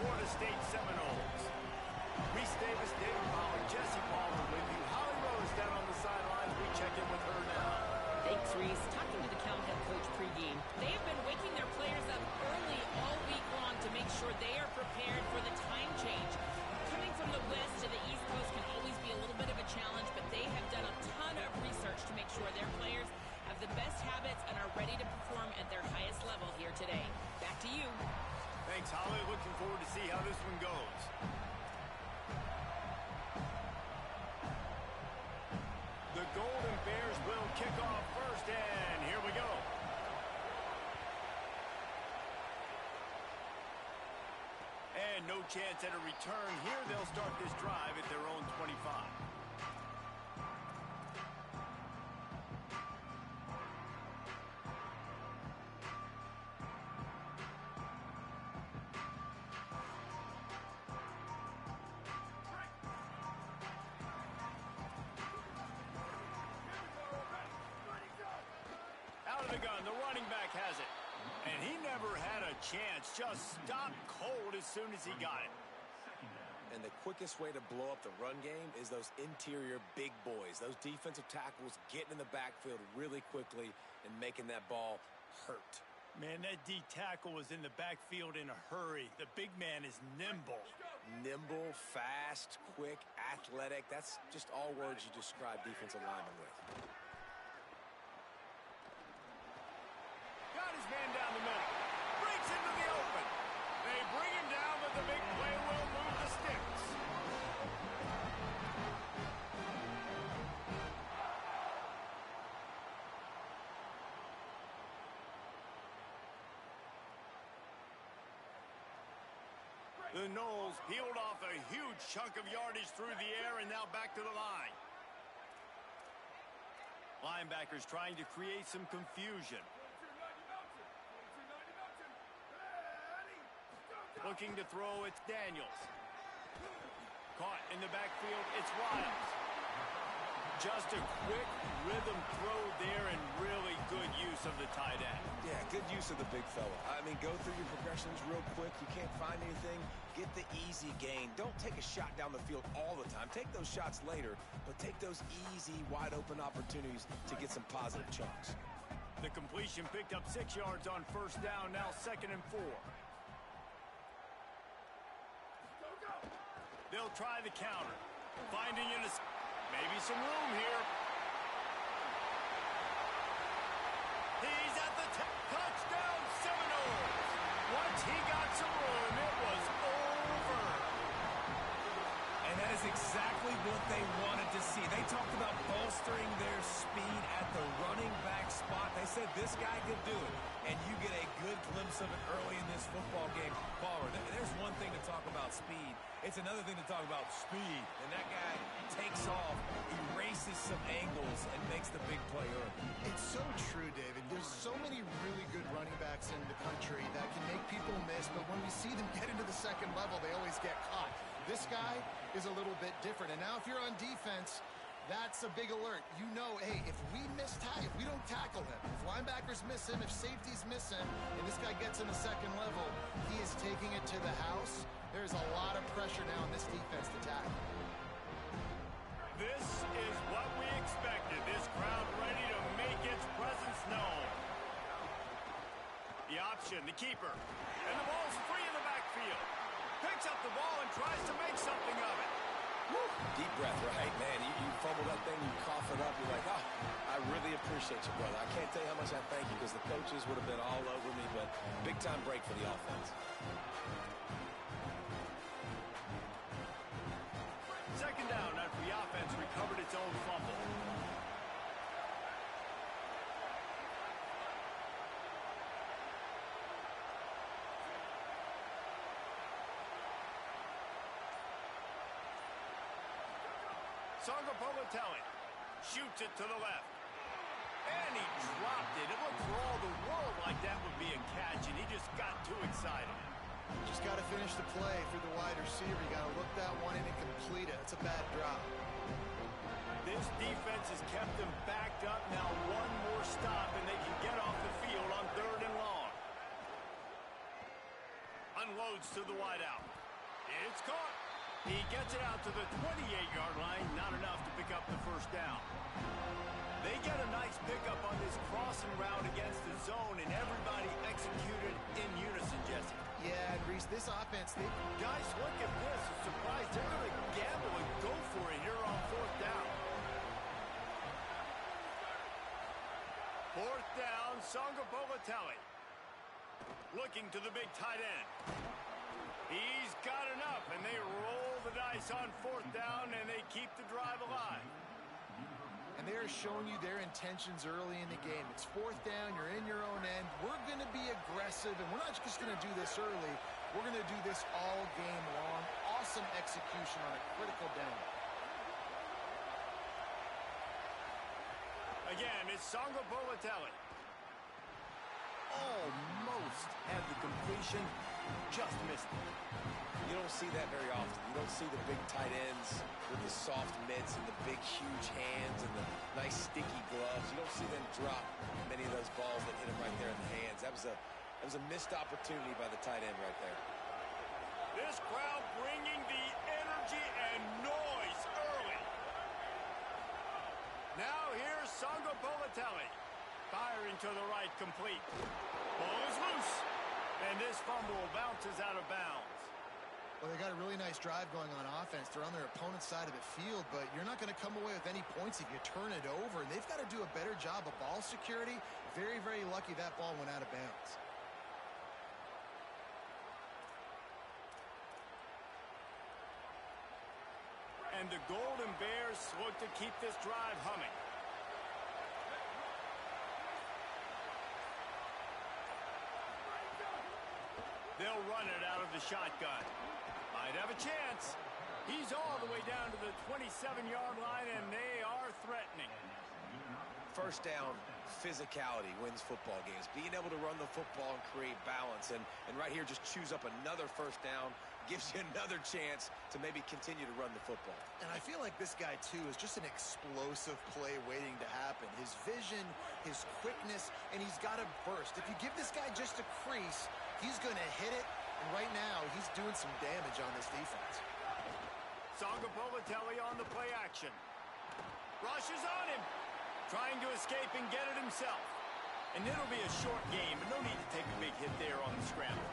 Florida State Seminoles. Reese Davis, David Pollack, Jesse Palmer with you. Holly Rose down on the sidelines. We check in with her now. Thanks, Reese. Talking to the Cal head coach pregame, they have been waking their players up early all week long to make sure they are prepared for the time change. Coming from the West to the East Coast can always be a little bit of a challenge, but they have done a ton of research to make sure their players have the best habits and are ready to perform at their highest level here today. Back to you. Thanks, Holly. Looking forward to see how this one goes. The Golden Bears will kick off first, and here we go. And no chance at a return here. They'll start this drive at their own 25. Out of the gun, the running back has it. And he never had a chance, just stopped cold as soon as he got it. And the quickest way to blow up the run game is those interior big boys, those defensive tackles getting in the backfield really quickly and making that ball hurt. Man, that D tackle was in the backfield in a hurry. The big man is nimble. Nimble, fast, quick, athletic. That's just all words you describe defensive linemen with. Got his man down the middle. Breaks into the open. They bring him down, but the big play will move the sticks. The Noles peeled off a huge chunk of yardage through the air and now back to the line. Linebackers trying to create some confusion. Looking to throw, it's Daniels. Caught in the backfield, it's Wiles. Just a quick rhythm throw there and really good use of the tight end. Yeah, good use of the big fella. I mean, go through your progressions real quick. You can't find anything, get the easy gain. Don't take a shot down the field all the time. Take those shots later, but take those easy, wide-open opportunities to get some positive chunks. The completion picked up 6 yards on first down, now 2nd and 4. They'll try the counter. Finding in maybe some room here. He's at the touchdown, Seminoles. Once he got some room, it was over. And that is exactly what they wanted to see. They talked about bolstering their speed at the running back spot. They said this guy could do it. And you get a good glimpse of it early in this football game. Baller, there's one thing to talk about speed. It's another thing to talk about speed. And that guy takes off, erases some angles, and makes the big play early. It's so true, David. There's so many really good running backs in the country that can make people miss, but when we see them get into the second level, they always get caught. This guy is a little bit different. And now if you're on defense, that's a big alert. You know, hey, if we if we don't tackle him, if linebackers miss him, if safeties miss him, and this guy gets in the second level, he is taking it to the house. There's a lot of pressure now in this defense to tackle. This is what we expected. This crowd ready to make its presence known. The option, the keeper. And the ball's free in the backfield. Picks up the ball and tries to make something of it. Woo. Deep breath, right? Man, you fumble that thing, you cough it up, you're like, oh, I really appreciate you, brother. I can't tell you how much I thank you because the coaches would have been all over me, but big-time break for the offense. Second down after the offense recovered its own fumble. Sangapolatelli shoots it to the left. And he dropped it. It looked for all the world like that would be a catch, and he just got too excited. Just got to finish the play for the wide receiver. You got to look that one in and complete it. It's a bad drop. This defense has kept them backed up. Now one more stop, and they can get off the field on 3rd and long. Unloads to the wideout. It's caught. He gets it out to the 28-yard line. Not enough to pick up the first down. They get a nice pickup on this crossing route against the zone, and everybody executed in unison, Jesse. Yeah, and Reese, this offense, Guys, look at this. A surprise. They're going to gamble and go for it here on fourth down. Fourth down, Songa Bolatelli. Looking to the big tight end. He's got enough, and they roll the dice on fourth down, and they keep the drive alive. And they're showing you their intentions early in the game. It's fourth down, you're in your own end. We're going to be aggressive, and we're not just going to do this early. We're going to do this all game long. Awesome execution on a critical down. Again, it's Songa Bolatelli. Almost had the completion, just missed it. You don't see that very often. You don't see the big tight ends with the soft mitts and the big, huge hands and the nice, sticky gloves. You don't see them drop many of those balls that hit them right there in the hands. That was a missed opportunity by the tight end right there. This crowd bringing the energy and noise early. Now here's Songa Bolatelli. Firing to the right, complete. Ball is loose. And this fumble bounces out of bounds. Well, they got a really nice drive going on offense. They're on their opponent's side of the field, but you're not going to come away with any points if you turn it over. And they've got to do a better job of ball security. Very, very lucky that ball went out of bounds. And the Golden Bears look to keep this drive humming. They'll run it out of the shotgun. Might have a chance. He's all the way down to the 27-yard line, and they are threatening. First down, physicality wins football games. Being able to run the football and create balance. And right here, just choose up another first down. Gives you another chance to maybe continue to run the football. And I feel like this guy, too, is just an explosive play waiting to happen. His vision, his quickness, and he's got a burst. If you give this guy just a crease, he's going to hit it. And right now, he's doing some damage on this defense. Songa Bolatelli on the play action. Rushes on him. Trying to escape and get it himself. And it'll be a short game, but no need to take a big hit there on the scramble.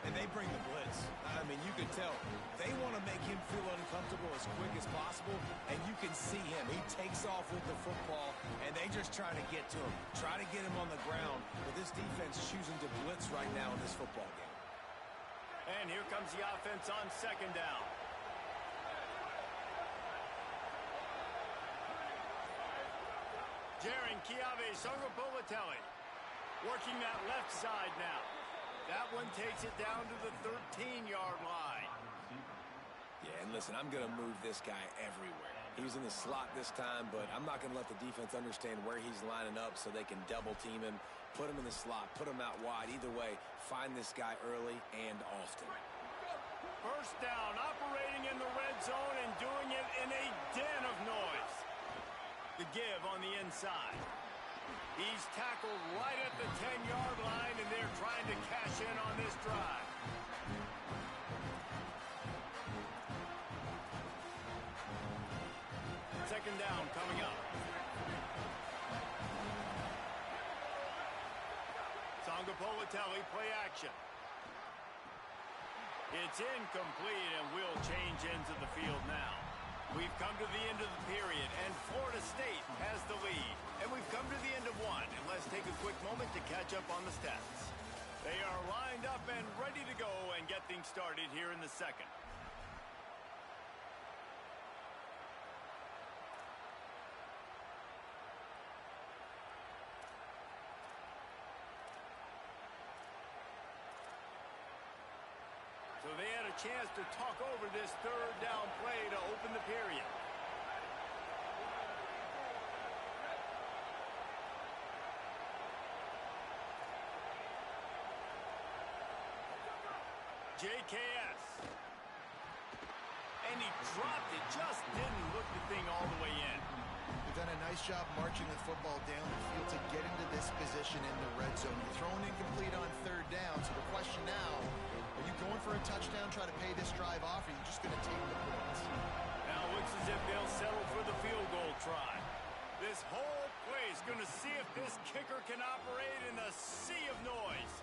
And they bring the blitz. I mean, you can tell. They want to make him feel uncomfortable as quick as possible, and you can see him. He takes off with the football, and they just try to get to him. Try to get him on the ground, but this defense is choosing to blitz right now in this football game. And here comes the offense on second down. Jaron Kiave, Songa Bolatelli, working that left side now. That one takes it down to the 13-yard line. Yeah, and listen, I'm going to move this guy everywhere. He's in the slot this time, but I'm not going to let the defense understand where he's lining up so they can double team him, put him in the slot, put him out wide. Either way, find this guy early and often. First down, operating in the red zone and doing it in a den of noise. The give on the inside. He's tackled right at the 10-yard line, and they're trying to cash in on this drive. Second down coming up. Songa Bolatelli, play action. It's incomplete, and we'll change ends of the field now. We've come to the end of the period, and Florida State has the lead. And we've come to the end of one, and let's take a quick moment to catch up on the stats. They are lined up and ready to go and get things started here in the second. So they had a chance to talk over this third down play to open the period. JKS. And he dropped it, just didn't look the thing all the way in. They've done a nice job marching the football down the field to get into this position in the red zone. You're throwing incomplete on third down, so the question now, Are you going for a touchdown, try to pay this drive off, or are you just going to take the points? Now it looks as if they'll settle for the field goal try. This whole place going to see if this kicker can operate in the sea of noise.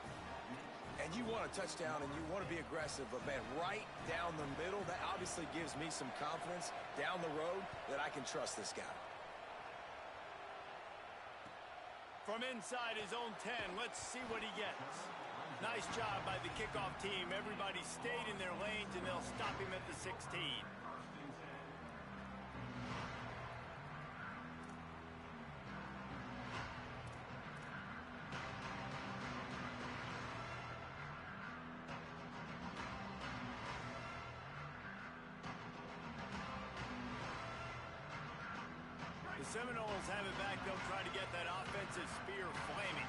And you want a touchdown and you want to be aggressive, but man, right down the middle, that obviously gives me some confidence down the road that I can trust this guy. From inside his own 10, let's see what he gets. Nice job by the kickoff team. Everybody stayed in their lanes, and they'll stop him at the 16. The Seminoles have it back. They'll try to get that offensive spear flaming.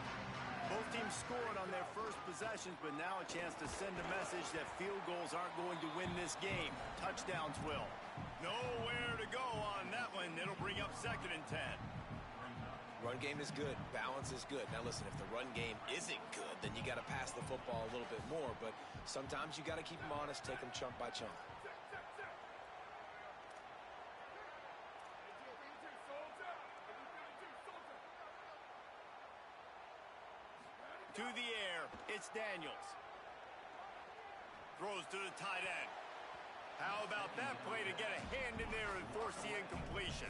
Both teams scored on their first possessions, but now a chance to send a message that field goals aren't going to win this game. Touchdowns will. Nowhere to go on that one. It'll bring up 2nd and 10. Run game is good. Balance is good. Now listen, if the run game isn't good, then you got to pass the football a little bit more. But sometimes you got to keep them honest, take them chunk by chunk. To the air, it's Daniels. Throws to the tight end. How about that play to get a hand in there and force the incompletion?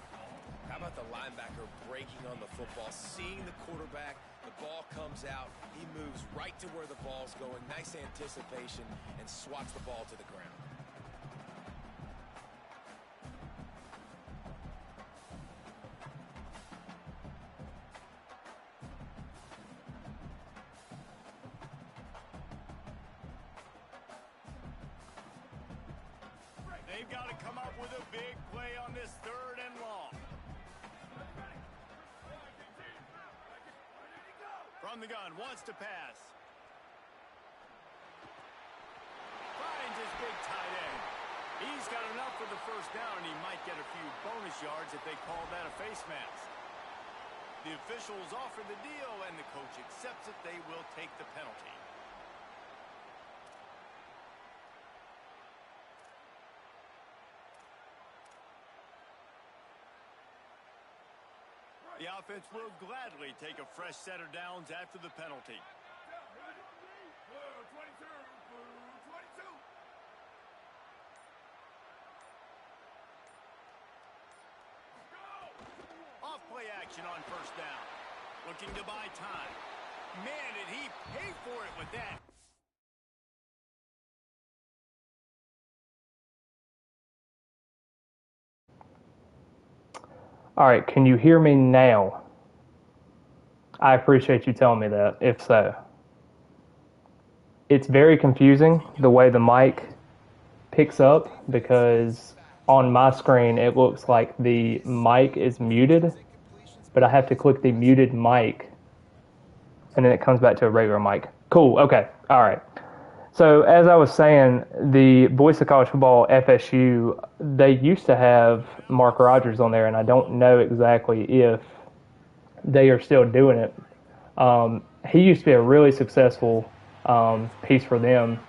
How about the linebacker breaking on the football, seeing the quarterback, the ball comes out, he moves right to where the ball's going, nice anticipation, and swats the ball to the ground. They've got to come up with a big play on this 3rd and long. From the gun, wants to pass. Finds his big tight end. He's got enough for the first down, and he might get a few bonus yards if they call that a face mask. The officials offer the deal, and the coach accepts it. They will take the penalty. The offense will gladly take a fresh set of downs after the penalty. Off play action on first down. Looking to buy time. Man, did he pay for it with that. All right, can you hear me now? I appreciate you telling me that, if so. It's very confusing the way the mic picks up, because on my screen it looks like the mic is muted, but I have to click the muted mic, and then it comes back to a regular mic. Cool, okay, all right. So as I was saying, the Voice of College Football FSU, they used to have Mark Rogers on there, and I don't know exactly if they are still doing it. He used to be a really successful piece for them,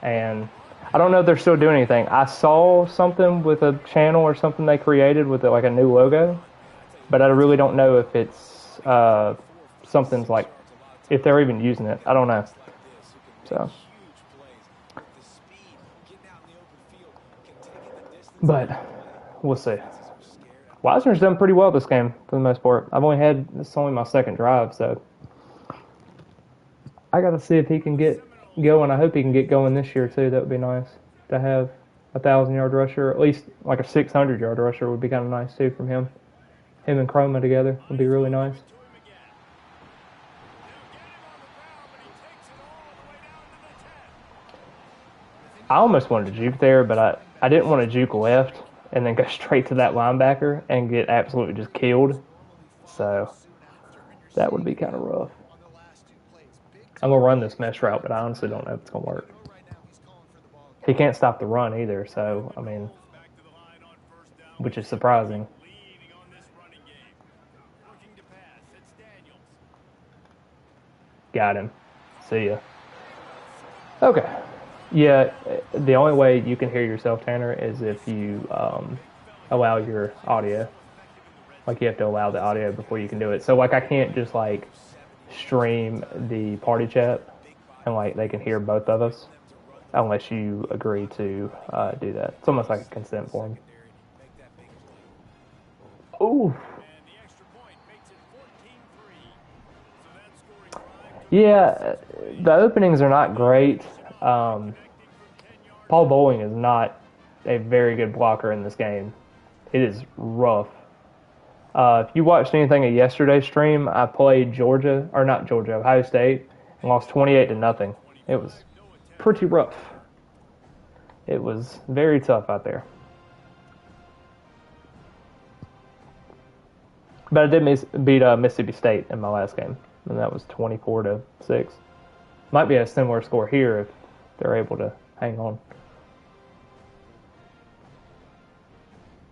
and I don't know if they're still doing anything. I saw something with a channel or something they created with like a new logo, but I really don't know if it's something's like, if they're even using it. I don't know. So. But we'll see. Wisner's done pretty well this game for the most part. This is only my 2nd drive, so I got to see if he can get going. I hope he can get going this year too. That would be nice to have a 1,000-yard rusher, at least like a 600-yard rusher would be kind of nice too from him. Him and Chroma together would be really nice. I almost wanted to juke there, but I didn't want to juke left and then go straight to that linebacker and get absolutely just killed. So that would be kind of rough. I'm going to run this mesh route, but I honestly don't know if it's going to work. He can't stop the run either, so, I mean, which is surprising. Got him. See ya. Okay. Yeah, the only way you can hear yourself, Tanner, is if you allow your audio. Like you have to allow the audio before you can do it. So like I can't just like stream the party chat and like they can hear both of us unless you agree to do that. It's almost like a consent form. Ooh. Yeah, the openings are not great. Paul Bowling is not a very good blocker in this game. It is rough. If you watched anything of yesterday's stream, I played Georgia, or not Georgia, Ohio State, and lost 28-0. It was pretty rough. It was very tough out there. But I did beat Mississippi State in my last game, and that was 24-6. Might be a similar score here if they're able to hang on.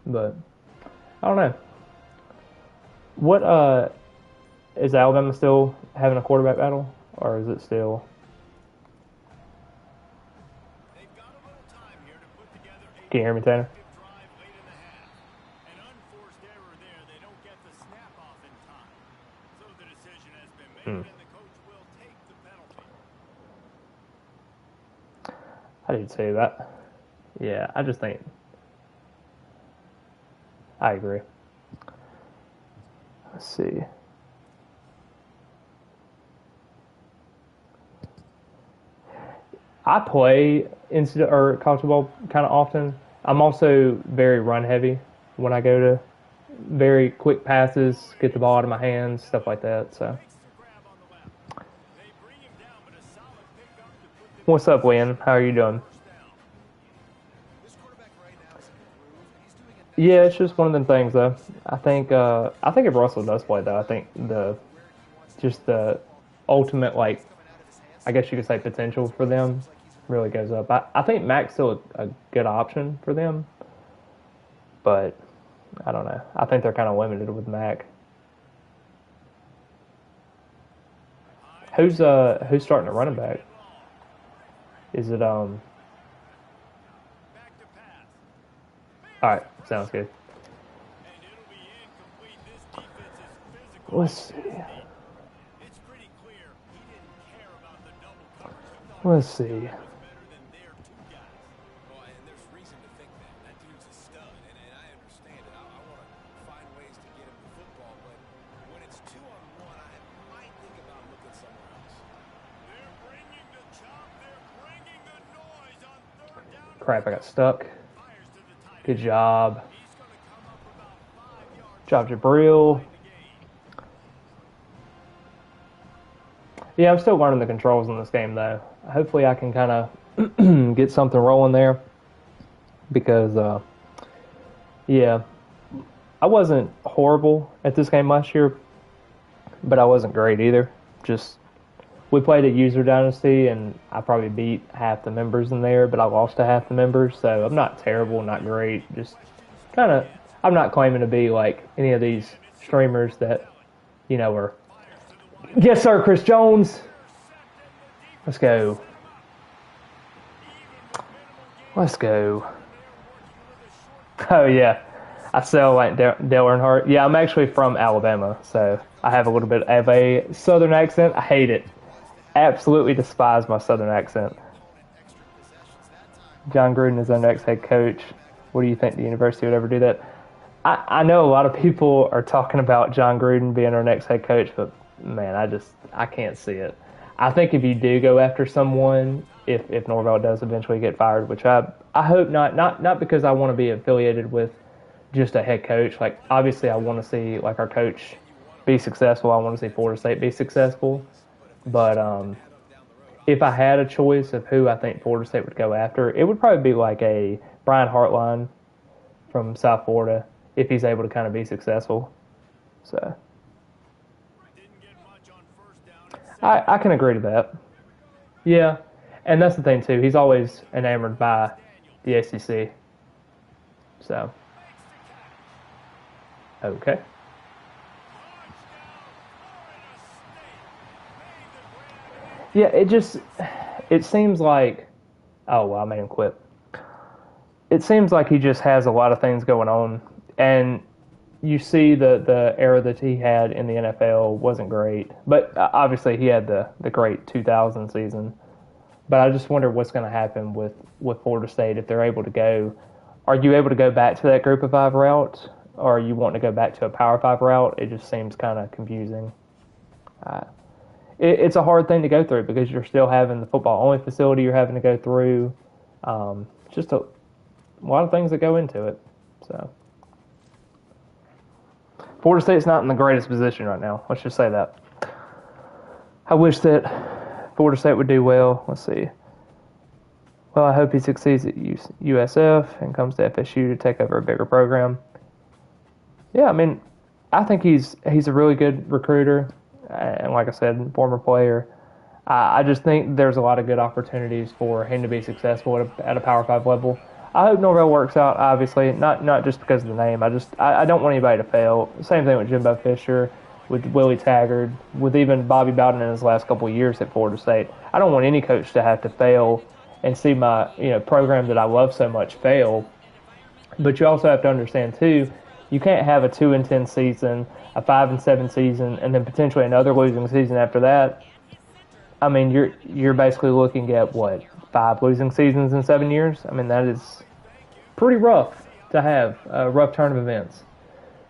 But I don't know. What is Alabama still having a quarterback battle, or is it still? Can you hear me, Tanner? I did say that. Yeah, I just think I agree. Let's see. I play or college football kind of often. I'm also very run heavy when I go to very quick passes, get the ball out of my hands, stuff like that. So, what's up, Wayne? How are you doing? Yeah, it's just one of them things, though. I think if Russell does play, though, I think the ultimate, like, I guess you could say potential for them really goes up. I think Mac's still a good option for them, but I don't know. I think they're kind of limited with Mac. Who's starting at running back? Is it All right, sounds good. Let's see. Let's see. Crap, I got stuck. Good job. Job, Jabril. Yeah, I'm still learning the controls in this game, though. Hopefully I can kind of get something rolling there. Because, yeah, I wasn't horrible at this game last year, but I wasn't great either. Just, we played a user dynasty, and I probably beat half the members in there, but I lost to half the members, so I'm not terrible, not great. Just kind of, I'm not claiming to be like any of these streamers that, you know, are, yes, sir, Chris Jones. Let's go. Let's go. Oh, yeah. I sell like Dale Earnhardt. Yeah, I'm actually from Alabama, so I have a little bit of a southern accent. I hate it. Absolutely despise my southern accent. John Gruden is our next head coach. What do you think the university would ever do that? I know a lot of people are talking about John Gruden being our next head coach, but man, I can't see it. I think if you do go after someone, if Norvell does eventually get fired, which I hope not because I want to be affiliated with just a head coach. Like, obviously I want to see like our coach be successful. I want to see Florida State be successful. But if I had a choice of who I think Florida State would go after, it would probably be like a Brian Hartline from South Florida if he's able to kind of be successful. So I can agree to that. Yeah, and that's the thing too. He's always enamored by the SEC. So okay. Yeah, it seems like Oh, well, I made him quit. It seems like he just has a lot of things going on, and you see the era that he had in the NFL wasn't great, but obviously he had the great 2000 season. But I just wonder what's going to happen with Florida State if they're able to go. Are you able to go back to that Group of Five route, or are you wanting to go back to a Power Five route? It just seems kind of confusing. It's a hard thing to go through because you're still having the football only facility you're having to go through. Just a lot of things that go into it. So Florida State's not in the greatest position right now. Let's just say that. I wish that Florida State would do well. Let's see. Well, I hope he succeeds at USF and comes to FSU to take over a bigger program. Yeah, I mean, I think he's a really good recruiter, and like I said, former player. I just think there's a lot of good opportunities for him to be successful at a Power 5 level. I hope Norvell works out, obviously, not just because of the name. I don't want anybody to fail. Same thing with Jimbo Fisher, with Willie Taggart, with even Bobby Bowden in his last couple of years at Florida State. I don't want any coach to have to fail and see my program that I love so much fail. But you also have to understand, too, you can't have a 2-10 season, a 5-7 season, and then potentially another losing season after that. I mean, you're basically looking at, 5 losing seasons in 7 years? I mean, that is pretty rough to have, a rough turn of events.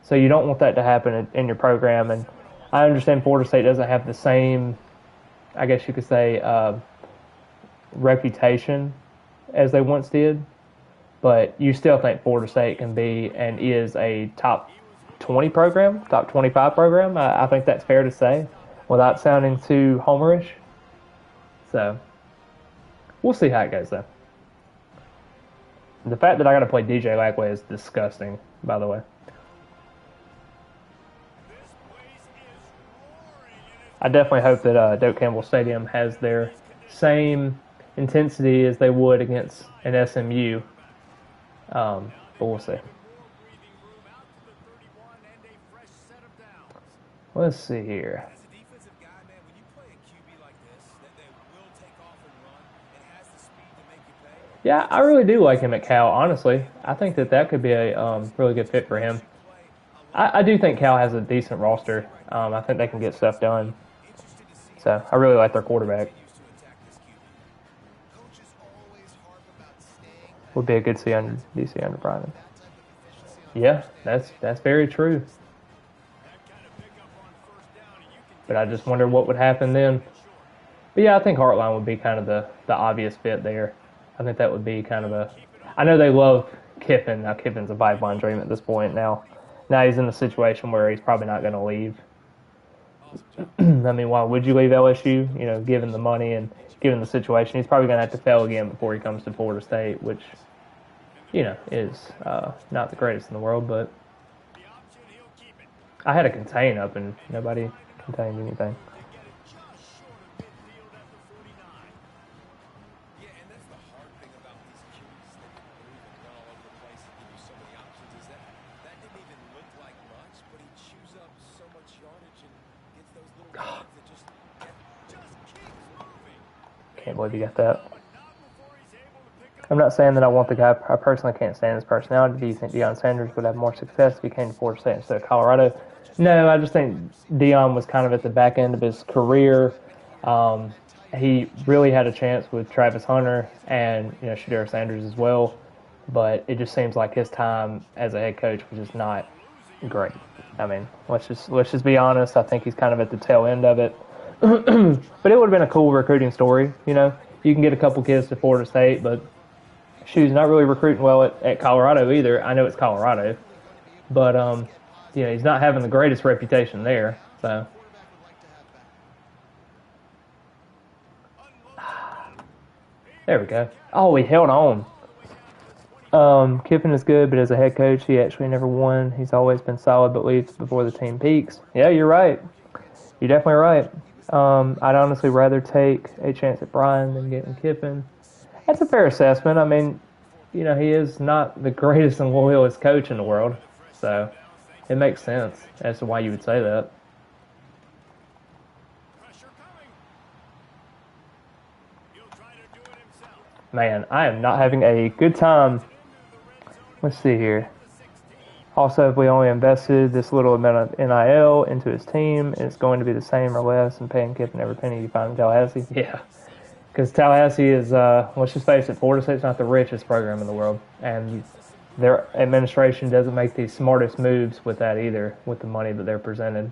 So you don't want that to happen in your program. And I understand Florida State doesn't have the same, I guess you could say, reputation as they once did. But you still think Florida State can be and is a top 20 program, top 25 program. I think that's fair to say without sounding too homerish. So we'll see how it goes, though. The fact that I got to play DJ Lagway is disgusting, by the way. I definitely hope that Doak Campbell Stadium has their same intensity as they would against an SMU. But we'll see. Let's see here. Yeah, I really do like him at Cal, honestly. I think that could be a really good fit for him. I do think Cal has a decent roster. I think they can get stuff done. So I really like their quarterback. Would be a good DC under Brian. Yeah, that's very true. But I just wonder what would happen then. But yeah, I think Hartline would be kind of the obvious fit there. I think that would be kind of a... I know they love Kiffin. Now Kiffin's a pipeline dream at this point. Now he's in a situation where he's probably not going to leave. I mean, why would you leave LSU? Given the money and given the situation, he's probably going to have to fail again before he comes to Florida State, which, is not the greatest in the world. But I had a contain up and nobody contained anything. Can't believe you got that. I'm not saying that I want the guy. I personally can't stand his personality. Do you think Deion Sanders would have more success if he came to Florida State instead of Colorado? No, I just think Deion was kind of at the back end of his career. He really had a chance with Travis Hunter and Shedeur Sanders as well, but it just seems like his time as a head coach was just not great. I mean, let's just be honest. I think he's kind of at the tail end of it. But it would have been a cool recruiting story. You can get a couple kids to Florida State, but he's not really recruiting well at Colorado either. I know it's Colorado, but he's not having the greatest reputation there. So there we go. Oh, he held on. Kiffin is good, but as a head coach, he actually never won. He's always been solid, but leaves before the team peaks. Yeah, you're right. You're definitely right. I'd honestly rather take a chance at Brian than getting Kiffin. That's a fair assessment. I mean, he is not the greatest and loyalist coach in the world, so it makes sense as to why you would say that. Man, I am not having a good time. Let's see here. Also, if we only invested this little amount of NIL into his team, it's going to be the same or less in paying Kiffin every penny you find in Tallahassee. Yeah, because Tallahassee is, let's just face it, Florida State's not the richest program in the world. And their administration doesn't make the smartest moves with that either, with the money that they're presented.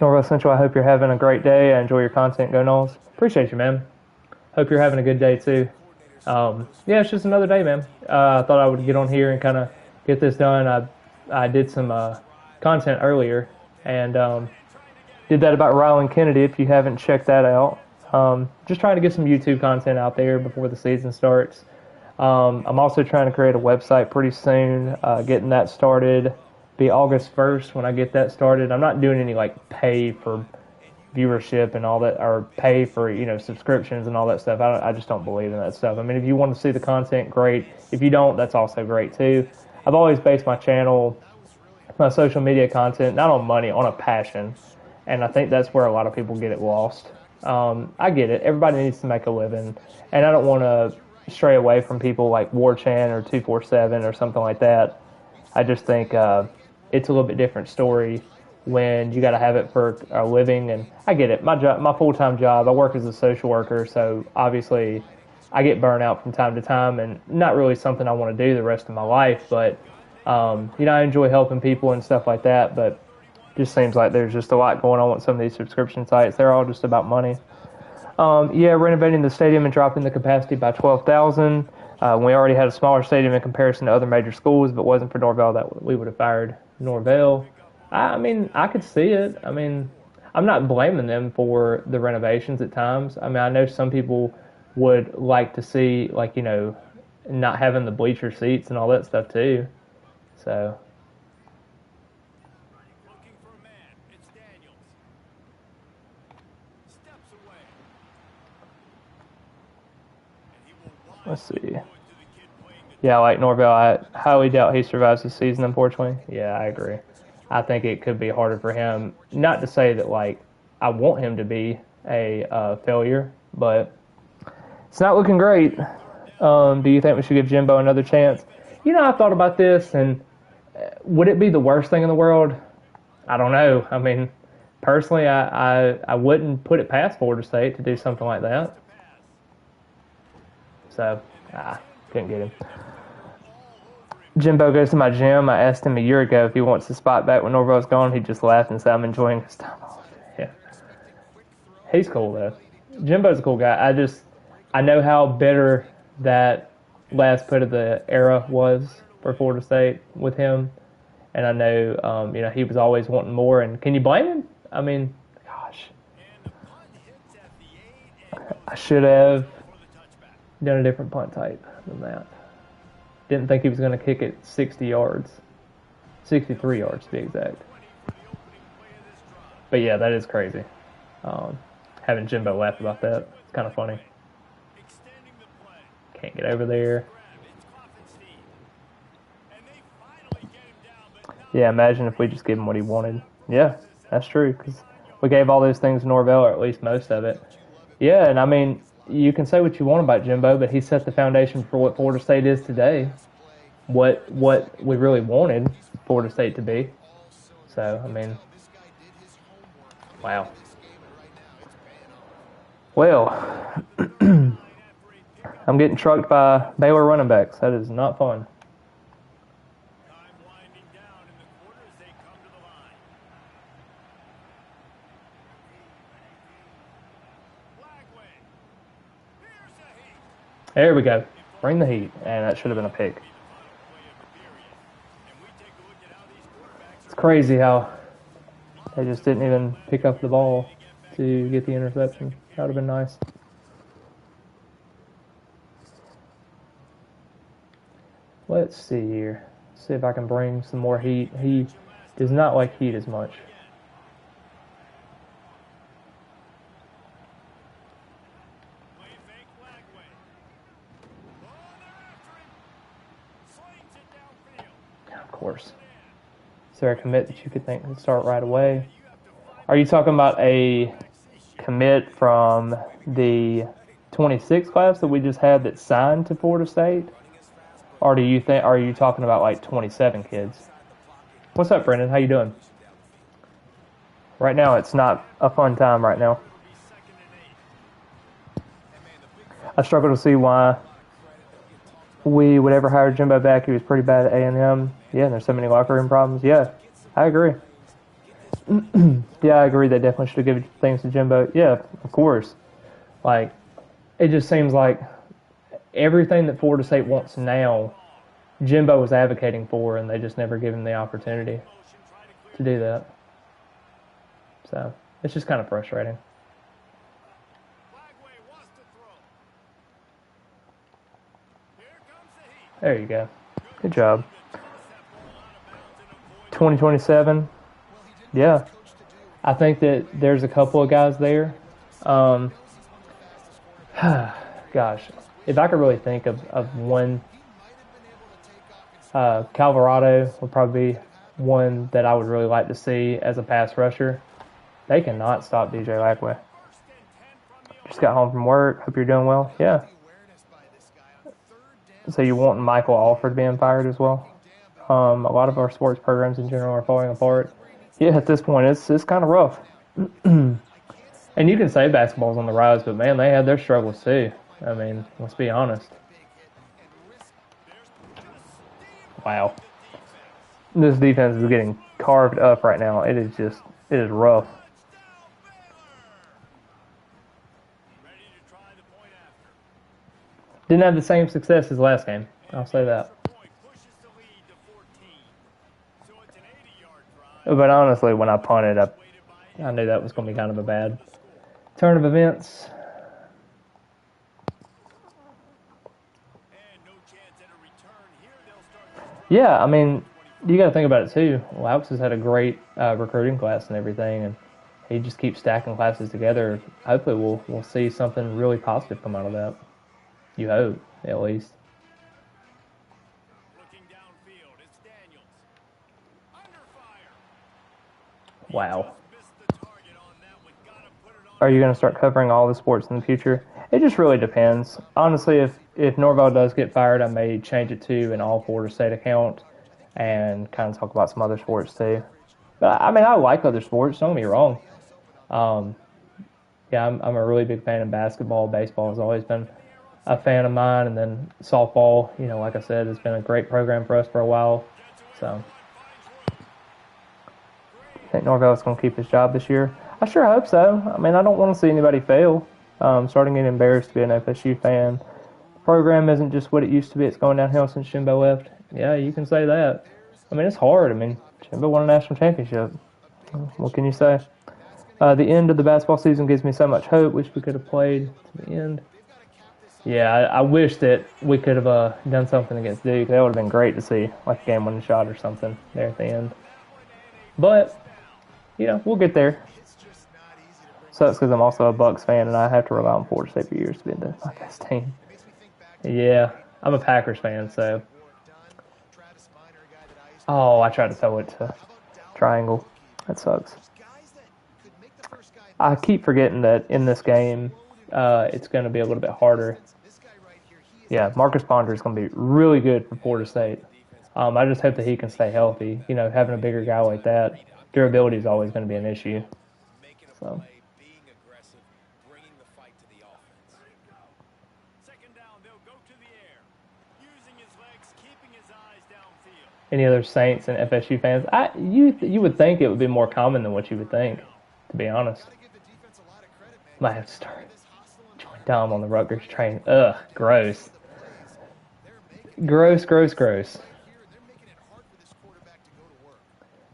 NorvellCentral, I hope you're having a great day. I enjoy your content. Go Noles. Appreciate you, man. Hope you're having a good day, too. Yeah, it's just another day, man. I thought I would get on here and kind of get this done. I did some content earlier and did that about Rylan Kennedy, if you haven't checked that out. Just trying to get some YouTube content out there before the season starts. I'm also trying to create a website pretty soon, getting that started. Be August 1st when I get that started. I'm not doing any like pay for viewership and all that, or pay for, you know, subscriptions and all that stuff. I just don't believe in that stuff. I mean, if you want to see the content, great. If you don't, that's also great too. I've always based my channel, my social media content, not on money, on a passion. And I think that's where a lot of people get it lost. I get it. Everybody needs to make a living. And I don't want to stray away from people like Warchan or 247 or something like that. I just think it's a little bit different story when you got to have it for a living. And I get it. My job, my full-time job, I work as a social worker, so obviously I get burnt out from time to time, and not really something I want to do the rest of my life. But you know, I enjoy helping people and stuff like that. But it just seems like there's just a lot going on with some of these subscription sites. They're all just about money. Yeah, renovating the stadium and dropping the capacity by 12,000. We already had a smaller stadium in comparison to other major schools, but wasn't for Norvell that we would have fired Norvell. I mean, I could see it. I mean, I'm not blaming them for the renovations at times. I mean, I know some people would like to see, like, you know, not having the bleacher seats and all that stuff too. So. Looking for a man. It's Daniels. Steps away. And he will wide Let's see. to the kid playing the Yeah, like Norvell, I highly doubt he survives the season, unfortunately. Yeah, I agree. I think it could be harder for him. Not to say that, like, I want him to be a failure, but it's not looking great. Do you think we should give Jimbo another chance? You know, I've thought about this, and would it be the worst thing in the world? I don't know. I mean, personally, I wouldn't put it past Florida State to do something like that. So, couldn't get him. Jimbo goes to my gym. I asked him a year ago if he wants the spot back when Norvell's gone. He just laughed and said, I'm enjoying his time off. Yeah. He's cool, though. Jimbo's a cool guy. I know how bitter that last put of the era was for Florida State with him. And I know, you know, he was always wanting more. And can you blame him? I mean, gosh. I should have done a different punt type than that. Didn't think he was going to kick it 60 yards. 63 yards to be exact. But yeah, that is crazy. Having Jimbo laugh about that. It's kind of funny. Can't get over there. Yeah, imagine if we just gave him what he wanted. Yeah, that's true. Because we gave all those things to Norvell, or at least most of it. Yeah, and I mean, you can say what you want about Jimbo, but he set the foundation for what Florida State is today. What we really wanted Florida State to be. So, I mean, wow. Well, I'm getting trucked by Baylor running backs. That is not fun. There we go. Bring the heat. And that should have been a pick. It's crazy how they just didn't even pick up the ball to get the interception. That would have been nice. Let's see here. See if I can bring some more heat. He does not like heat as much. Of course. Is there a commit that you could think would start right away? Are you talking about a commit from the 26 class that we just had that signed to Florida State? Or do you think, are you talking about like 27 kids? What's up, Brendan? How you doing? Right now, it's not a fun time right now. I struggle to see why we would ever hire Jimbo back. He was pretty bad at A&M. Yeah, and there's so many locker room problems. Yeah, I agree. Yeah, I agree. They definitely should have given things to Jimbo. Yeah, of course. Like, it just seems like everything that Florida State wants now, Jimbo was advocating for, and they just never give him the opportunity to do that. So, it's just kind of frustrating. There you go. Good job. 2027. Yeah. I think that there's a couple of guys there. Gosh, if I could really think of one, Calvarado would probably be one that I would really like to see as a pass rusher. They cannot stop DJ Lagway. Just got home from work. Hope you're doing well. Yeah. So you want Michael Alford being fired as well? A lot of our sports programs in general are falling apart. Yeah, at this point, it's kind of rough. And you can say basketball's on the rise, but man, they had their struggles too. I mean, let's be honest. Wow. This defense is getting carved up right now. It is rough. Didn't have the same success as last game. I'll say that. But honestly, when I punted, I knew that was going to be kind of a bad turn of events. Yeah, I mean, you got to think about it too. Laux has had a great recruiting class and everything, and he just keeps stacking classes together. Hopefully, we'll see something really positive come out of that. You hope, at least. Wow. Are you going to start covering all the sports in the future? It just really depends. Honestly, if Norvell does get fired, I may change it to an all Florida State account and kind of talk about some other sports too. But I mean, I like other sports. Don't get me wrong. Yeah, I'm a really big fan of basketball. Baseball has always been a fan of mine, and then softball. You know, like I said, has been a great program for us for a while. So, I think Norvell's going to keep his job this year. I sure hope so. I mean, I don't want to see anybody fail. Starting getting embarrassed to be an FSU fan. The program isn't just what it used to be. It's going downhill since Jimbo left. Yeah, you can say that. I mean, it's hard. I mean, Jimbo won a national championship. What can you say? The end of the basketball season gives me so much hope. Wish we could have played to the end. Yeah, I wish that we could have done something against Duke. That would have been great to see, like a game-winning shot or something there at the end. But, you know, we'll get there. Sucks because I'm also a Bucks fan, and I have to rely on Florida State for years to be the my best team. Yeah, I'm a Packers fan, so. Oh, I tried to throw it to triangle. That sucks. I keep forgetting that in this game, it's going to be a little bit harder. Yeah, Marcus Ponder is going to be really good for Florida State. I just hope that he can stay healthy. You know, having a bigger guy like that, durability is always going to be an issue. So. Any other Saints and FSU fans? You would think it would be more common than what you would think, to be honest. Might have to start join Dom on the Rutgers train. Ugh, gross. Gross.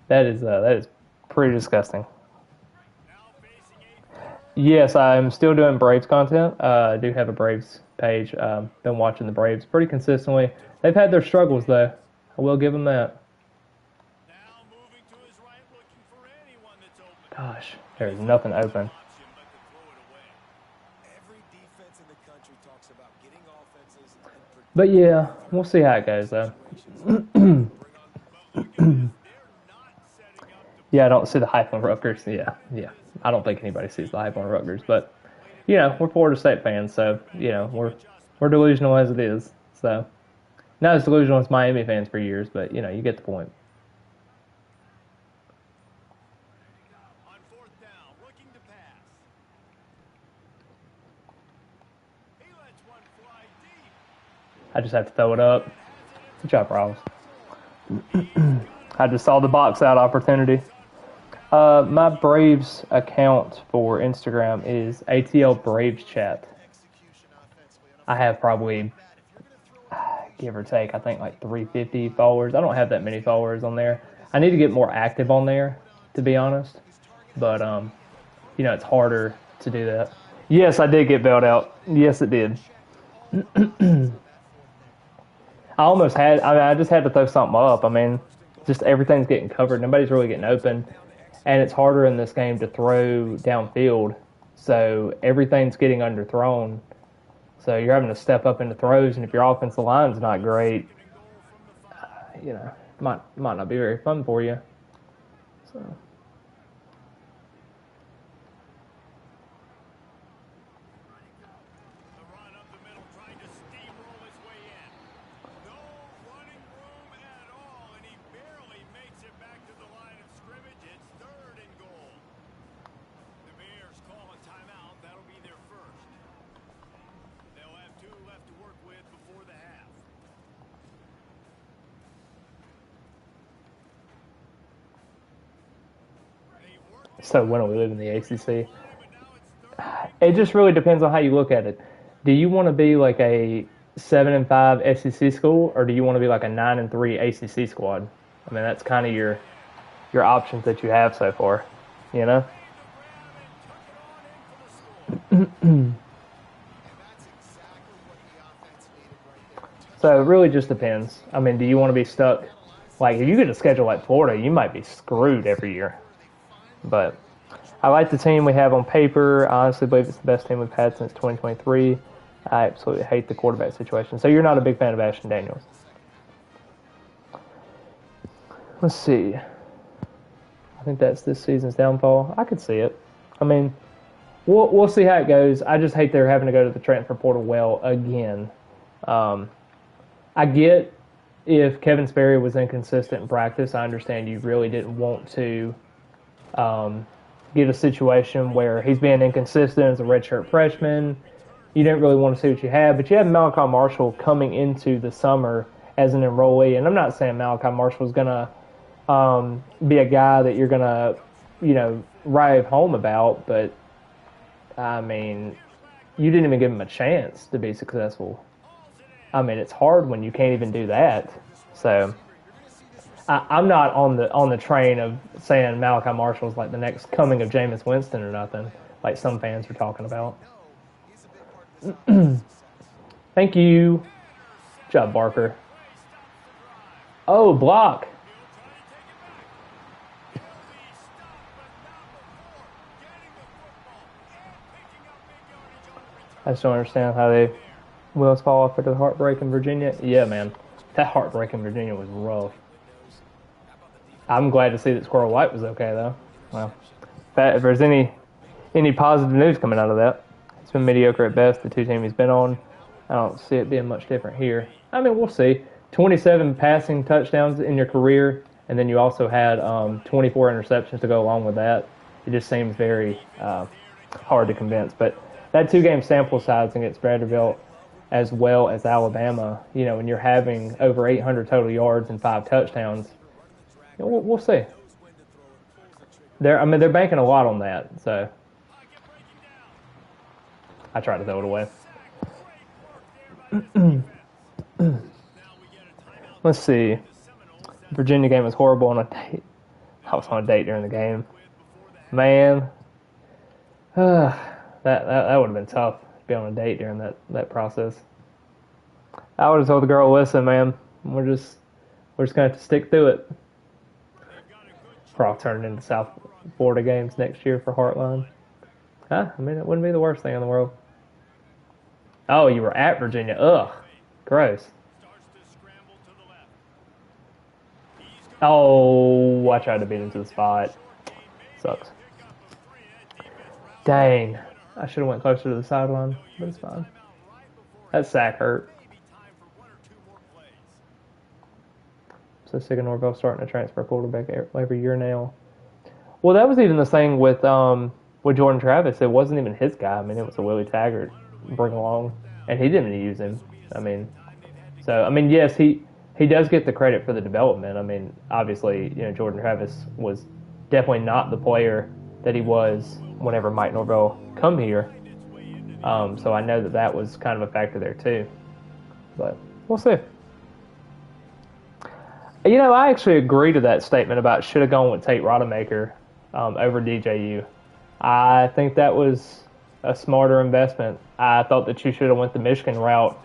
That is pretty disgusting. Yes, I'm still doing Braves content. I do have a Braves page. Been watching the Braves pretty consistently. They've had their struggles though. I will give him that. Gosh, there's nothing open. But yeah, we'll see how it goes though. Yeah, I don't see the hype on Rutgers. Yeah. I don't think anybody sees the hype on Rutgers, but you know, we're Florida State fans, so you know, we're delusional as it is. So not as delusional as Miami fans for years, but you know, you get the point. On fourth down, looking to pass. He lets one fly deep. I just have to throw it up. Good job, Ross. I just saw the box out opportunity. My Braves account for Instagram is ATL Braves Chat. I have probably, give or take, I think like 350 followers. I don't have that many followers on there. I need to get more active on there, to be honest. But, you know, it's harder to do that. Yes, I did get bailed out. Yes, it did. I just had to throw something up. I mean, just everything's getting covered. Nobody's really getting open. And it's harder in this game to throw downfield. So everything's getting underthrown. So you're having to step up into throws. And if your offensive line's not great, you know, might not be very fun for you. So. So when do we live in the ACC? It just really depends on how you look at it. Do you want to be like a 7-5 SEC school, or do you want to be like a 9-3 ACC squad? I mean, that's kind of your options that you have so far, you know. So it really just depends. I mean, do you want to be stuck? Like, if you get a schedule like Florida, you might be screwed every year. But I like the team we have on paper. I honestly believe it's the best team we've had since 2023. I absolutely hate the quarterback situation. So you're not a big fan of Ashton Daniels. Let's see. I think that's this season's downfall. I could see it. I mean, we'll see how it goes. I just hate they're having to go to the transfer portal well again. I get if Kevin Sperry was inconsistent in practice. I understand you really didn't want to get a situation where he's being inconsistent as a redshirt freshman. You didn't really want to see what you had, but you have Malachi Marshall coming into the summer as an enrollee, and I'm not saying Malachi Marshall is going to be a guy that you're going to, you know, ride home about, but, I mean, you didn't even give him a chance to be successful. I mean, it's hard when you can't even do that. So I'm not on the train of saying Malachi Marshall is like the next coming of Jameis Winston or nothing, like some fans are talking about. Thank you. Good job, Barker. Oh, block. I just don't understand how they wheels fall off after the heartbreak in Virginia. Yeah, man. That heartbreak in Virginia was rough. I'm glad to see that Squirrel White was okay, though. Well, if there's any positive news coming out of that, it's been mediocre at best, the two teams he's been on. I don't see it being much different here. I mean, we'll see. 27 passing touchdowns in your career, and then you also had 24 interceptions to go along with that. It just seems very hard to convince. But that two-game sample size against Vanderbilt as well as Alabama, you know, when you're having over 800 total yards and 5 touchdowns, you know, we'll see. They're banking a lot on that, so I try to throw it away. Let's see. Virginia game was horrible on a date. I was on a date during the game. Man, that would have been tough to be on a date during that process. I would have told the girl, listen, man, we're just gonna have to stick through it. Probably turning into South Florida games next year for Heartline. I mean, it wouldn't be the worst thing in the world. Oh, you were at Virginia. Ugh, gross. Oh, I tried to beat him to the spot. Sucks. Dang. I should have went closer to the sideline, but it's fine. That sack hurt. So sick of Norvell starting to transfer quarterback every year now. Well, that was even the thing with Jordan Travis. It wasn't even his guy. I mean, it was a Willie Taggart bring along, and he didn't use him. I mean, yes, he does get the credit for the development. I mean, obviously, Jordan Travis was definitely not the player that he was whenever Mike Norvell come here. So I know that was kind of a factor there too. But we'll see. I actually agree to that statement about should have gone with Tate Rodemaker over DJU. I think that was a smarter investment. I thought that you should have went the Michigan route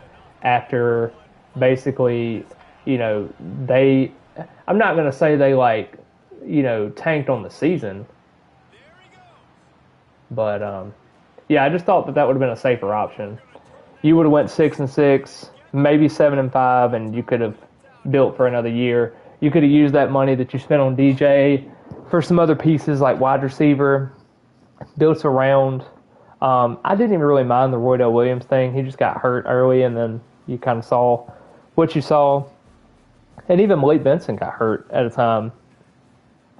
after basically, I'm not going to say they tanked on the season. But, I just thought that would have been a safer option. You would have went 6-6, maybe 7-5, and you could have built for another year. You could have used that money that you spent on DJ for some other pieces like wide receiver, built around. I didn't even really mind the Roydell Williams thing. He just got hurt early, and then you kind of saw what you saw. And even Malik Benson got hurt at a time.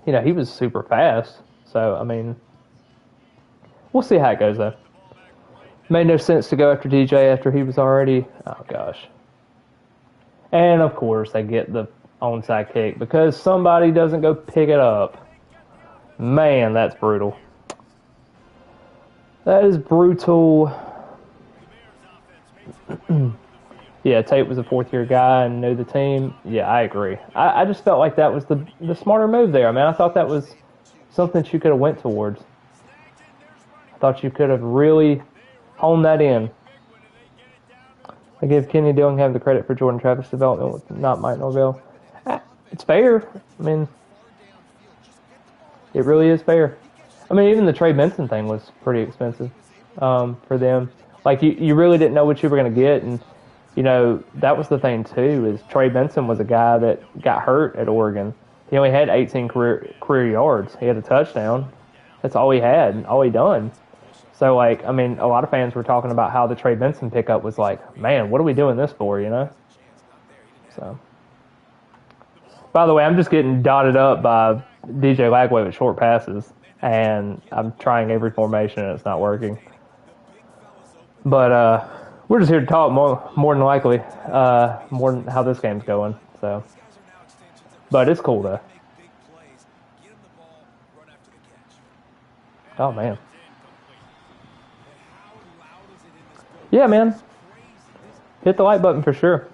He was super fast. So, I mean, we'll see how it goes, though. Made no sense to go after DJ after he was already... Oh, gosh. And, of course, they get the onside kick because somebody doesn't go pick it up. Man, that's brutal. That is brutal. Yeah, Tate was a fourth-year guy and knew the team. Yeah, I agree. I just felt like that was the smarter move there. I mean, I thought that was something you could have went towards. I thought you could have really honed that in. I give Kenny Dillingham the credit for Jordan Travis' development, not Mike Norvell. It's fair. I mean, it really is fair. I mean, even the Trey Benson thing was pretty expensive for them. Like, you really didn't know what you were going to get, and, that was the thing, too, is Trey Benson was a guy that got hurt at Oregon. He only had 18 career yards. He had a touchdown. That's all he had, all he done. So, a lot of fans were talking about how the Trey Benson pickup was like, man, what are we doing this for, So, by the way, I'm just getting dotted up by DJ Lagway with short passes, and I'm trying every formation, and it's not working. But we're just here to talk more than likely, more than how this game's going. So, but it's cool, though. Oh, man. Yeah, man. Hit the like button for sure.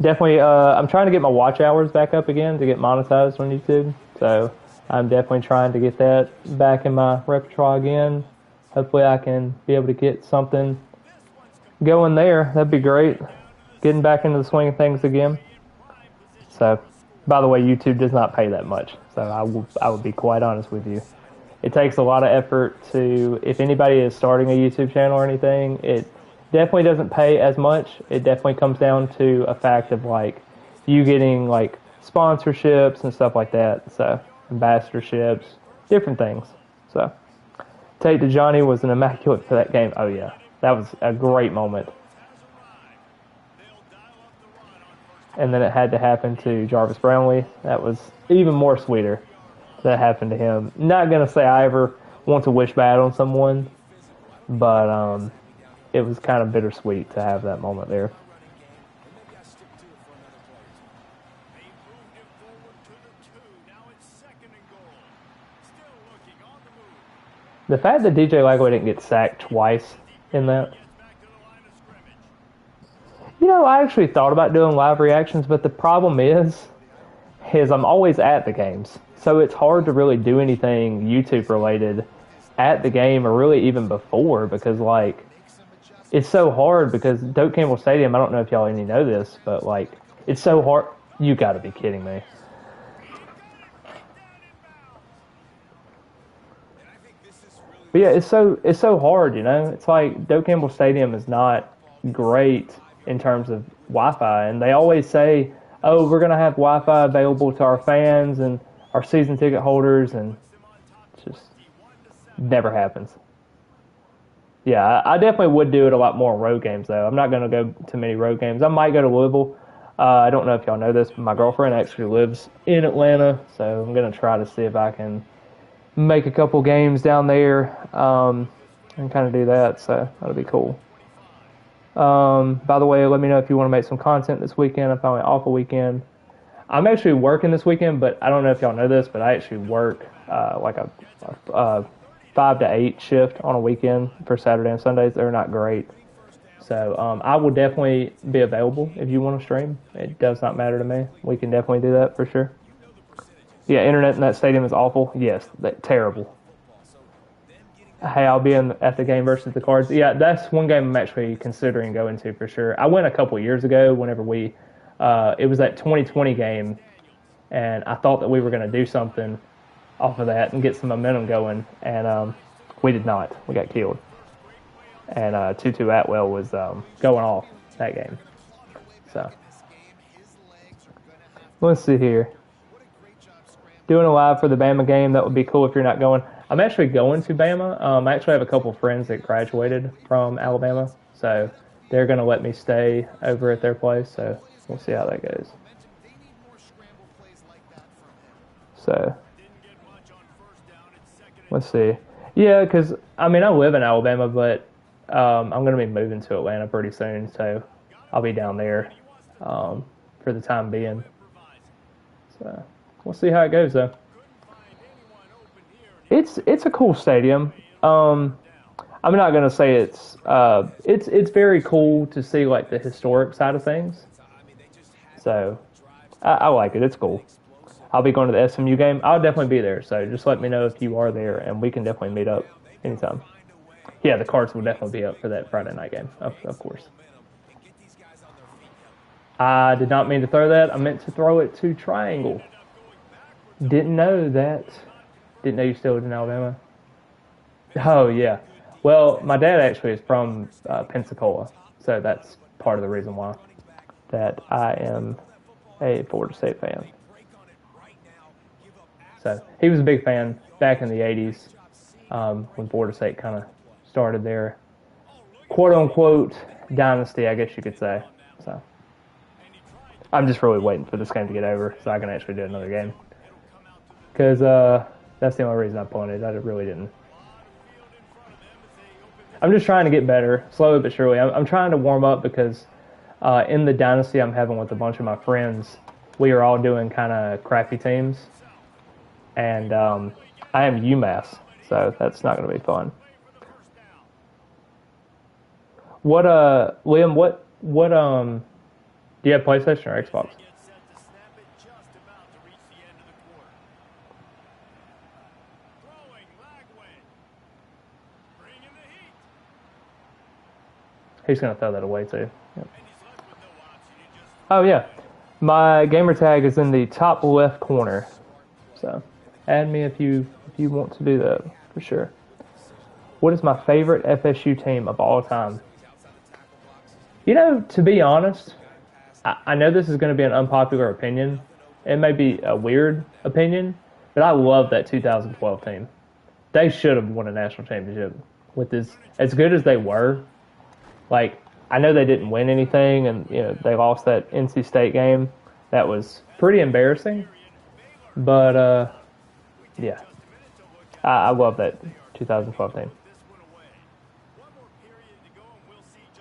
Definitely, I'm trying to get my watch hours back up again to get monetized on YouTube. So I'm definitely trying to get that back in my repertoire again. Hopefully I can be able to get something going there. That'd be great. Getting back into the swing of things again. So, by the way, YouTube does not pay that much. So I would be quite honest with you. It takes a lot of effort to, if anybody is starting a YouTube channel or anything, it definitely doesn't pay as much. It definitely comes down to a fact of you getting sponsorships and stuff like that. So ambassadorships, different things. So Tate to Johnny was an immaculate for that game. Oh yeah, that was a great moment. And then it had to happen to Jarvis Brownlee. That was even more sweeter. That happened to him. Not going to say I ever want to wish bad on someone, but it was kind of bittersweet to have that moment there. The fact that DJ Lagway didn't get sacked twice in that. I actually thought about doing live reactions, but the problem is I'm always at the games. So it's hard to really do anything YouTube related at the game or really even before because it's so hard because Doak Campbell Stadium, I don't know if y'all any know this, but it's so hard. You got to be kidding me. But yeah, it's so hard, It's like Doak Campbell Stadium is not great in terms of Wi-Fi, and they always say, "Oh, we're gonna have Wi-Fi available to our fans and our season ticket holders," and it just never happens. Yeah, I definitely would do it a lot more on road games, though. I'm not going to go to many road games. I might go to Louisville. I don't know if y'all know this, but my girlfriend actually lives in Atlanta, so I'm going to try to see if I can make a couple games down there and kind of do that, so that'll be cool. By the way, let me know if you want to make some content this weekend. I'm finally off a weekend. I'm actually working this weekend, but I don't know if y'all know this, but I actually work like a 5 to 8 shift on a weekend for Saturday and Sundays. They're not great. So I will definitely be available if you want to stream. It does not matter to me. We can definitely do that for sure. Yeah, internet in that stadium is awful. Yes, terrible. Hey, I'll be at the game versus the Cards. Yeah, that's one game I'm actually considering going to for sure. I went a couple years ago whenever it was that 2020 game, and I thought that we were going to do something off of that and get some momentum going, and we did not. We got killed. And Tutu Atwell was going off that game. So, let's see here. Doing a live for the Bama game, that would be cool if you're not going. I'm actually going to Bama. I actually have a couple of friends that graduated from Alabama, so they're going to let me stay over at their place, so we'll see how that goes. So, let's see. Yeah, because, I mean, I live in Alabama, but I'm going to be moving to Atlanta pretty soon, so I'll be down there for the time being. So, we'll see how it goes, though. It's a cool stadium. I'm not gonna say it's very cool to see like the historic side of things. So I like it. It's cool. I'll be going to the SMU game. I'll definitely be there. So just let me know if you are there, and we can definitely meet up anytime. Yeah, the Cards will definitely be up for that Friday night game, of course. I did not mean to throw that. I meant to throw it to Triangle. Didn't know that. Didn't know you still lived in Alabama. Oh, yeah. Well, my dad actually is from Pensacola, so that's part of the reason why that I am a Florida State fan. So he was a big fan back in the 80s when Florida State kind of started their quote-unquote dynasty, I guess you could say. So I'm just really waiting for this game to get over so I can actually do another game. Because that's the only reason I punted. I really didn't. I'm just trying to get better, slowly but surely. I'm trying to warm up because in the dynasty I'm having with a bunch of my friends, we are all doing kind of crappy teams. And I am UMass, so that's not going to be fun. What, Liam, what, do you have PlayStation or Xbox? He's going to throw that away, too. Yep. Oh, yeah. My gamer tag is in the top left corner. So, add me if you want to do that, for sure. What is my favorite FSU team of all time? You know, to be honest, I know this is going to be an unpopular opinion. It may be a weird opinion, but I love that 2012 team. They should have won a national championship with this. As good as they were, like, I know they didn't win anything, and you know they lost that NC State game. That was pretty embarrassing. But yeah, I love that 2012 team.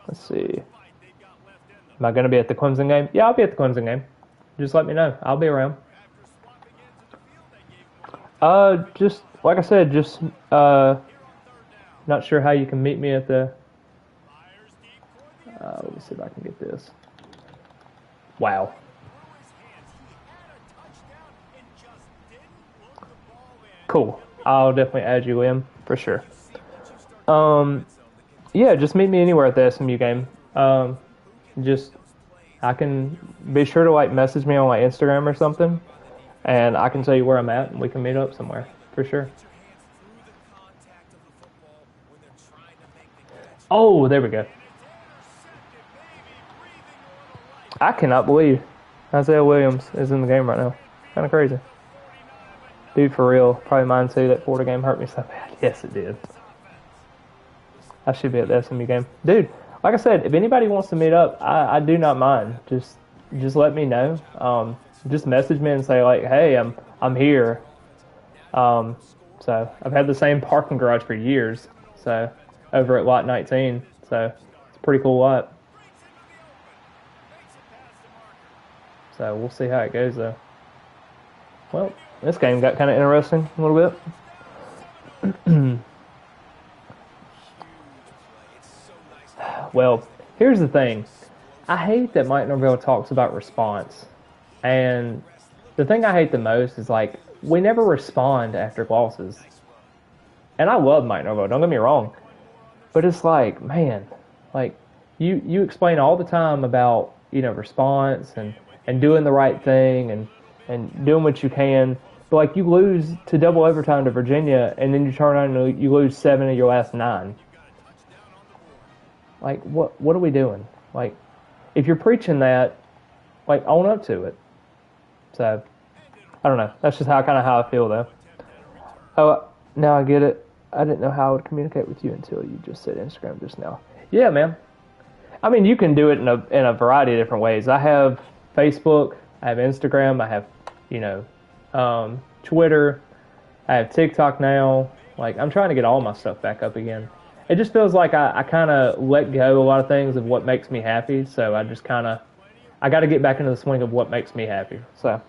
Let's see. Am I going to be at the Clemson game? Yeah, I'll be at the Clemson game. Just let me know. I'll be around. Just like I said, just not sure how you can meet me at the. Let me see if I can get this. Wow. Cool. I'll definitely add you in for sure. Yeah, just meet me anywhere at the SMU game. Just I can be sure to like message me on like Instagram or something, and I can tell you where I'm at, and we can meet up somewhere for sure. Oh, there we go. I cannot believe Isaiah Williams is in the game right now. Kind of crazy. Dude, for real. Probably mine too. That Florida game hurt me so bad. Yes, it did. I should be at the SMU game. Dude, like I said, if anybody wants to meet up, I do not mind. Just let me know. Just message me and say, like, hey, I'm here. So I've had the same parking garage for years. So over at lot 19. So it's a pretty cool lot. So we'll see how it goes, though. Well, this game got kind of interesting a little bit. Well, here's the thing. I hate that Mike Norvell talks about response. And the thing I hate the most is, like, we never respond after losses. And I love Mike Norvell, don't get me wrong. But it's like, man, like, you explain all the time about, response and doing the right thing and doing what you can. But, like, you lose to double overtime to Virginia, and then you turn around and you lose 7 of your last 9. Like, what are we doing? Like, if you're preaching that, like, own up to it. So, I don't know. That's just how I feel, though. Oh, now I get it. I didn't know how I would communicate with you until you just said Instagram just now. Yeah, man. I mean, you can do it in a variety of different ways. I have Facebook. I have Instagram. I have, Twitter. I have TikTok now. Like, I'm trying to get all my stuff back up again. It just feels like I kind of let go a lot of things of what makes me happy. So I just I got to get back into the swing of what makes me happy. So,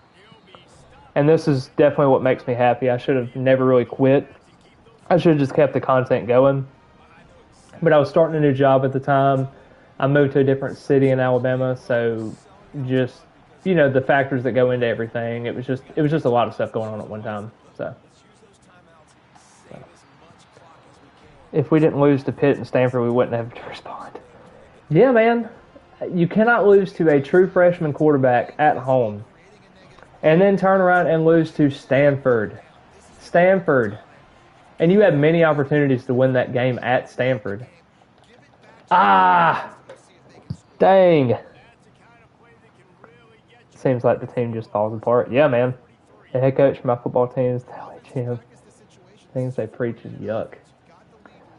and this is definitely what makes me happy. I should have never really quit. I should have just kept the content going. But I was starting a new job at the time. I moved to a different city in Alabama. So just, the factors that go into everything. It was just a lot of stuff going on at one time. So. If we didn't lose to Pitt and Stanford, we wouldn't have to respond. Yeah, man. You cannot lose to a true freshman quarterback at home and then turn around and lose to Stanford. And you had many opportunities to win that game at Stanford. Ah! Dang. Seems like the team just falls apart. Yeah, man. The head coach for my football team is the LHM. Things they preach is yuck.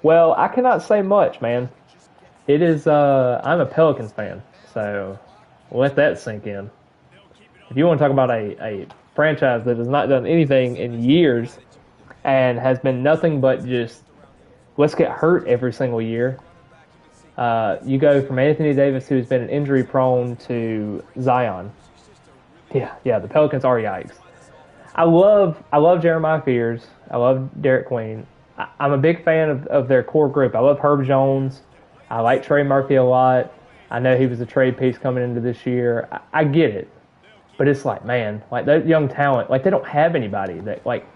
Well, I cannot say much, man. It is, I'm a Pelicans fan, so let that sink in. If you want to talk about a franchise that has not done anything in years and has been nothing but just, let's get hurt every single year, you go from Anthony Davis, who's been injury-prone, to Zion. Yeah, the Pelicans are yikes. I love Jeremiah Fears. I love Derek Queen. I'm a big fan of their core group. I love Herb Jones. I like Trey Murphy a lot. I know he was a trade piece coming into this year. I get it. But it's like, man, like that young talent, like they don't have anybody that, like,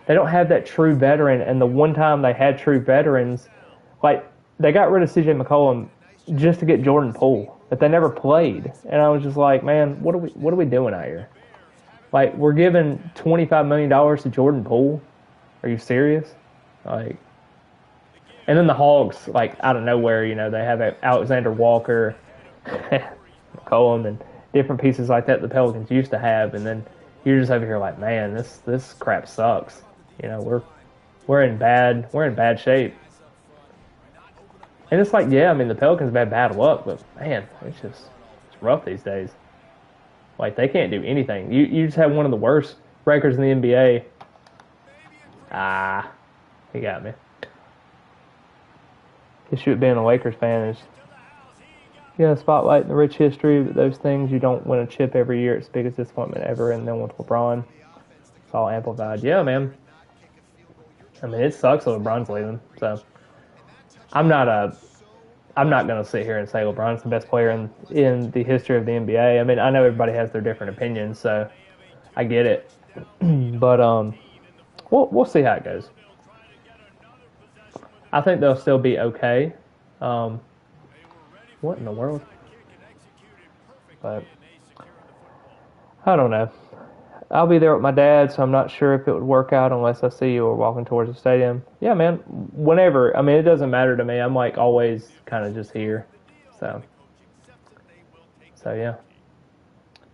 they don't have that true veteran. And the one time they had true veterans, like they got rid of CJ McCollum just to get Jordan Poole, but they never played. And I was just like, man, what are we doing out here? Like, we're giving $25 million to Jordan Poole? Are you serious? Like, and then the Hogs, like, out of nowhere, they have Alexander Walker, McCollum, and different pieces like that the Pelicans used to have, and then you're just over here like, man, this crap sucks. We're in bad shape. And it's like, yeah, I mean, the Pelicans have had bad luck, but man, it's rough these days. Like, they can't do anything. You just have one of the worst records in the NBA. He got me. Issue with being a Lakers fan is, spotlight in the rich history, but those things, you don't win a chip every year. It's the biggest disappointment ever, and then with LeBron, it's all amplified. Yeah, man. I mean, it sucks that LeBron's leaving, so I'm not going to sit here and say LeBron's the best player in the history of the NBA. I mean, I know everybody has their different opinions, so I get it. But we'll see how it goes. I think they'll still be okay. What in the world? But I don't know. I'll be there with my dad, so I'm not sure if it would work out unless I see you or walking towards the stadium. Yeah, man. Whenever. I mean, it doesn't matter to me. I'm like always kind of just here. So yeah.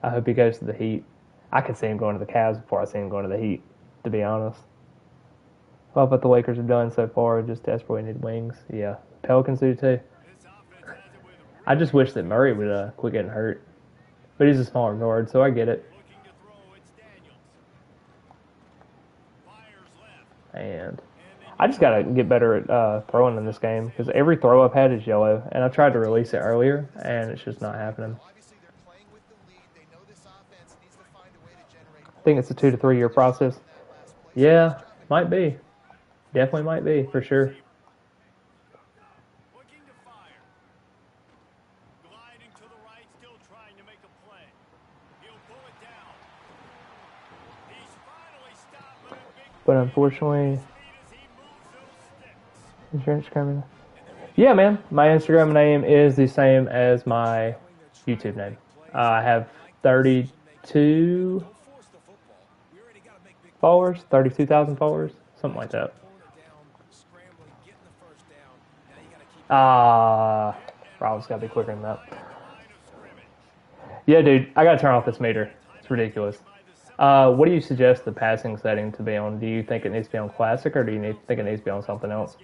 I hope he goes to the Heat. I could see him going to the Cavs before I see him going to the Heat, to be honest. Love what the Lakers have done so far. Just desperately need wings. Yeah, Pelicans do too. I just wish that Murray would quit getting hurt. But he's a smaller guard, so I get it. And I just got to get better at throwing in this game because every throw I've had is yellow. And I tried to release it earlier, and it's just not happening. I think it's a 2 to 3 year process. Yeah, might be. Definitely might be, for sure. But unfortunately, is your Instagram? Yeah, man. My Instagram name is the same as my YouTube name. I have 32 followers, 32,000 followers, something like that. Rob's got to be quicker than that. Yeah, dude, I got to turn off this meter. It's ridiculous. What do you suggest the passing setting to be on? Do you think it needs to be on Classic, or do you think it needs to be on something else?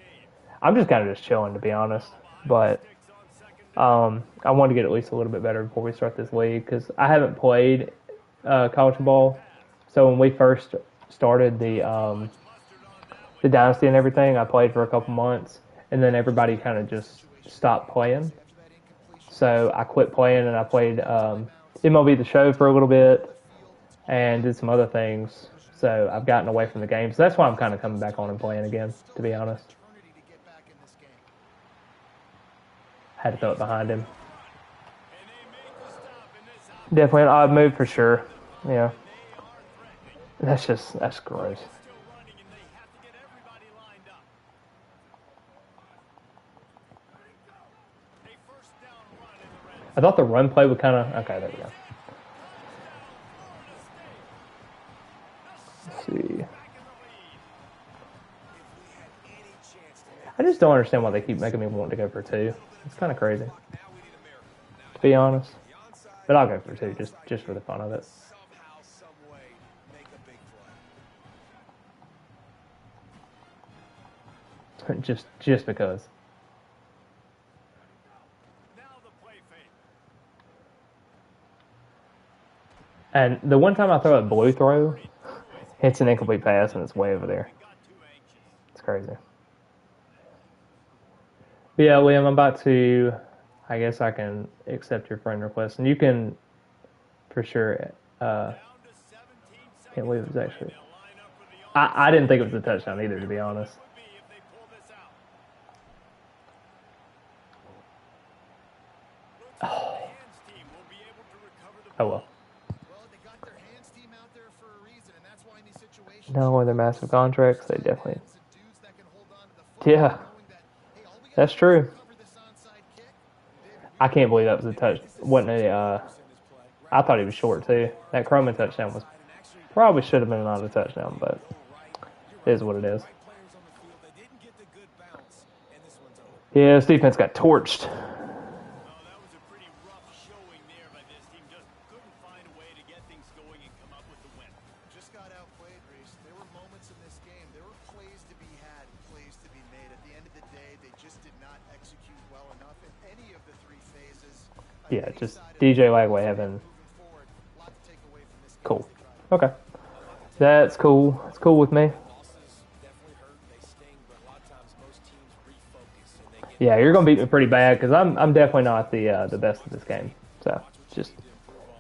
I'm just kind of just chilling, to be honest. But I wanted to get at least a little bit better before we start this league because I haven't played college ball. So when we first started the Dynasty and everything, I played for a couple months, and then everybody kind of just stopped playing. So I quit playing, and I played MLB The Show for a little bit and did some other things. So I've gotten away from the game. So that's why I'm kind of coming back on and playing again, to be honest. Had to throw it behind him. Definitely an odd move for sure. Yeah. That's gross. I thought the run play would kind of... Okay, there we go. Let's see. I just don't understand why they keep making me want to go for 2. It's kind of crazy, to be honest. But I'll go for 2 just for the fun of it. just because. And the one time I throw a blue throw, it's an incomplete pass and it's way over there. It's crazy. But yeah, Liam, I'm about to, I guess I can accept your friend request. And you can, for sure, can't believe it was actually, I didn't think it was a touchdown either, to be honest. Oh well. No, with their massive contracts, they definitely. Yeah, that's true. I can't believe that was a touch. Wasn't a? I thought he was short too. That Croman touchdown was probably should have been not a touchdown, but it is what it is. Yeah, this defense got torched. Yeah, just DJ Lagway having... Cool. Okay. That's cool. It's cool with me. Yeah, you're going to beat me pretty bad because I'm definitely not the best at this game. So, just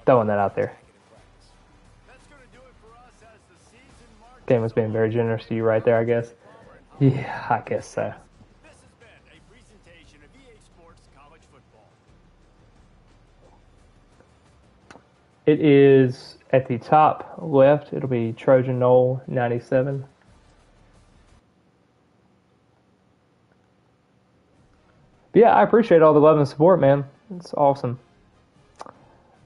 throwing that out there. Game was being very generous to you right there, I guess. Yeah, I guess so. It is at the top left. It'll be Trojan Knoll 97. But yeah, I appreciate all the love and support, man. It's awesome.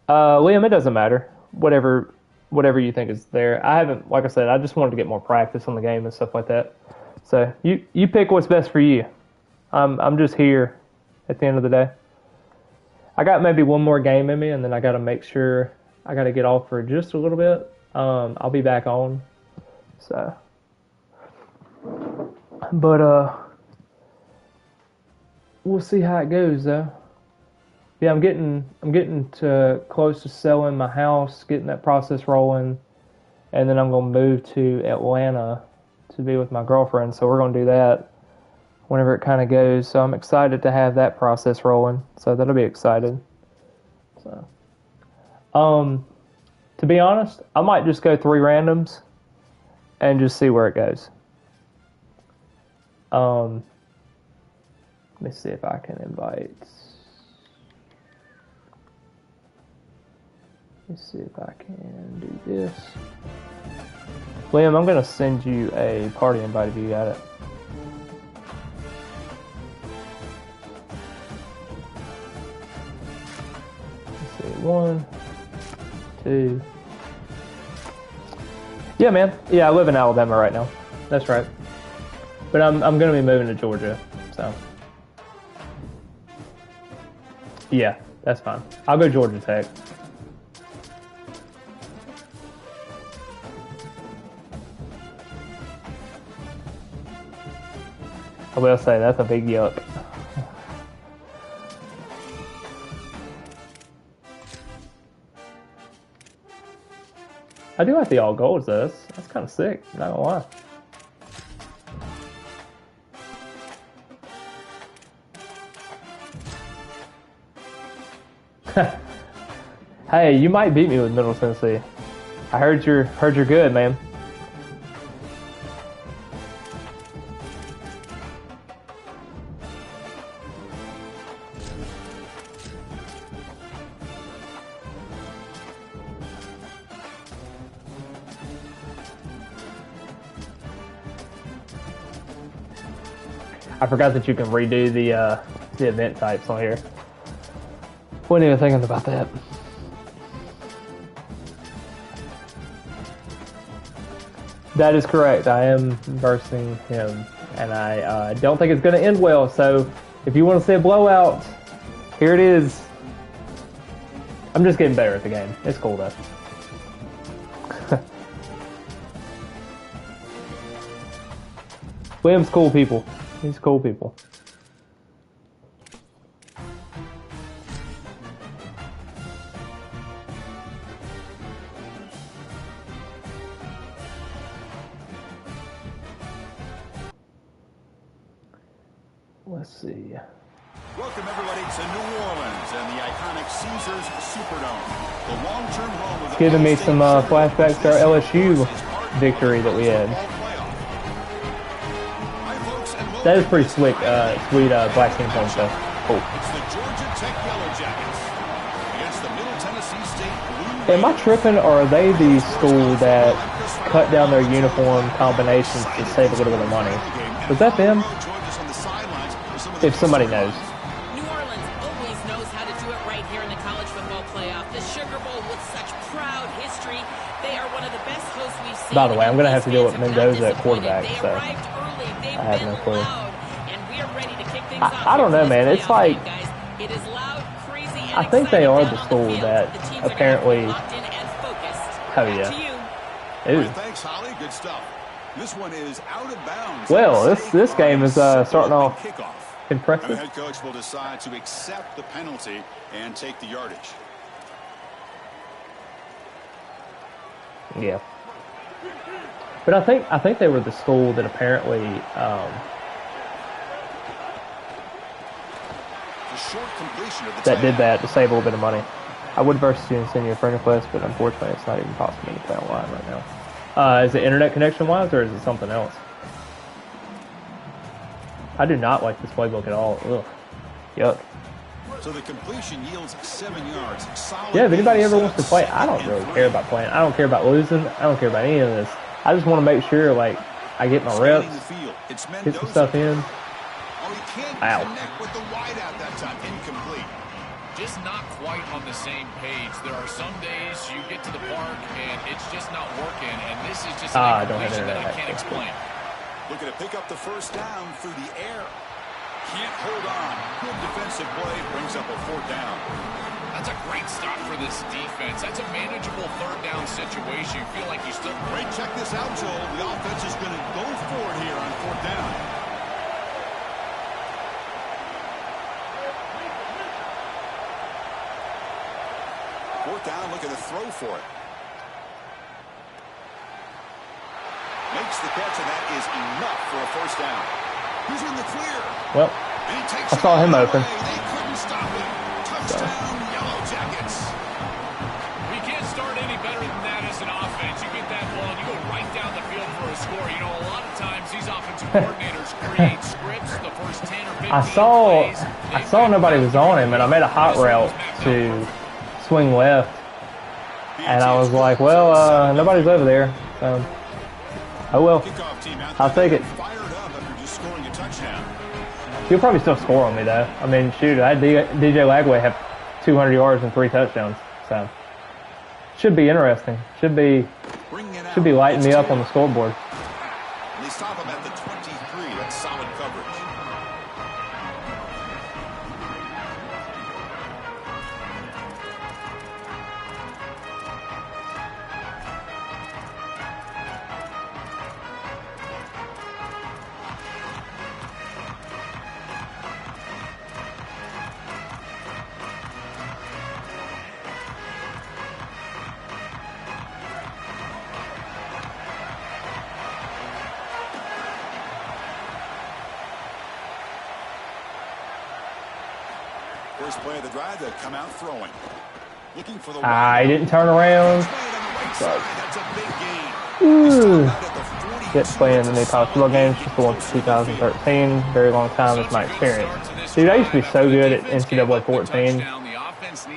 Liam, it doesn't matter. Whatever you think is there. I haven't, like I said, I just wanted to get more practice on the game and stuff like that. So you pick what's best for you. I'm just here at the end of the day. I got maybe one more game in me, and then I got to make sure I got to get off for just a little bit. I'll be back on. So, but we'll see how it goes though. Yeah, I'm getting to close to selling my house, getting that process rolling, and then I'm gonna move to Atlanta to be with my girlfriend. So we're gonna do that whenever it kind of goes. So I'm excited to have that process rolling. So that'll be exciting. So, to be honest, I might just go 3 randoms and just see where it goes. Let me see if I can invite. Let me see if I can do this. Liam, I'm going to send you a party invite if you got it. Let's see, 1, 2. Yeah, man. Yeah, I live in Alabama right now. That's right. But I'm going to be moving to Georgia, so. Yeah, that's fine. I'll go Georgia Tech. I will say, that's a big yuck. I do like the all golds though. That's kind of sick, not gonna lie. Hey, you might beat me with Middle Tennessee. I heard you're good, man. I forgot that you can redo the event types on here. Wasn't even thinking about that. That is correct. I am versing him, and I don't think it's going to end well. So, if you want to see a blowout, here it is. I'm just getting better at the game. It's cool though. William's cool people. He's cool people. Let's see. Welcome everybody to New Orleans and the iconic Caesars Superdome. The long-term home of the Giving me some flashbacks to our LSU victory that we had. That is pretty slick, sweet black team point stuff. Cool. It's the Georgia Tech Yellow Jackets against the Middle Tennessee State Blue. Am I tripping, or are they the school that cut down their uniform combinations to save a little bit of money? Was that them? If somebody knows. New Orleans always knows how to do it right here in the college football playoff. The Sugar Bowl with such proud history. They are one of the best hosts we've seen. By the way, I'm going to have to deal with Mendoza at quarterback, so I have no clue. I don't know, man. It's like, I think they are the school that apparently. Oh yeah. Ooh. Thanks, Holly. Good stuff. This one is out of bounds. Well, this game is starting off impressive. The head coach will decide to accept the penalty and take the yardage. Yeah. But I think they were the school that apparently that did that to save a little bit of money. I would versus you and send you a friend request, but unfortunately it's not even possible to play online right now. Is it internet connection wise, or is it something else? I do not like this playbook at all. Ugh. Yuck. So the completion yields 7 yards. Solid. Yeah, if anybody ever wants to play, I don't really care about playing. I don't care about losing. I don't care about any of this. I just want to make sure, like, I get my reps, hit some stuff in. Oh, he can't connect with the wideout that time. Incomplete. Just not quite on the same page. There are some days you get to the park and it's just not working, and this is just an incompletion that I can't explain. Looking to pick up the first down through the air. Can't hold on. Good defensive play. Brings up a 4th down. That's a great stop for this defense. That's a manageable 3rd down situation. You feel like you still... Great. Check this out, Joel. The offense is going to go for it here on 4th down. Fourth down, looking to throw for it. Makes the catch, and that is enough for a first down. He's in the clear. Well, I saw him open. They couldn't stop him. Touchdown, Yellow Jackets. We can't start any better than that as an offense. You get that ball, and you go right down the field for a score. You know, a lot of times these offensive coordinators create scripts the first 10 or 15 plays. I saw nobody was on him, and I made a hot route to swing left. And I was like, well, nobody's over there. So, oh well. I'll take it. He'll probably still score on me, though. I mean, shoot, I had DJ Lagway have 200 yards and 3 touchdowns. So, should be interesting. Should be lighting me up on the scoreboard. They stop him at the 23. That's solid coverage. First play of the drive, they'll come out throwing. Looking for the I didn't turn around. That's a big gain. Get playing in the new college football games just the one for 2013. Very long time is my experience. Dude, I used to be so good at NCAA 14.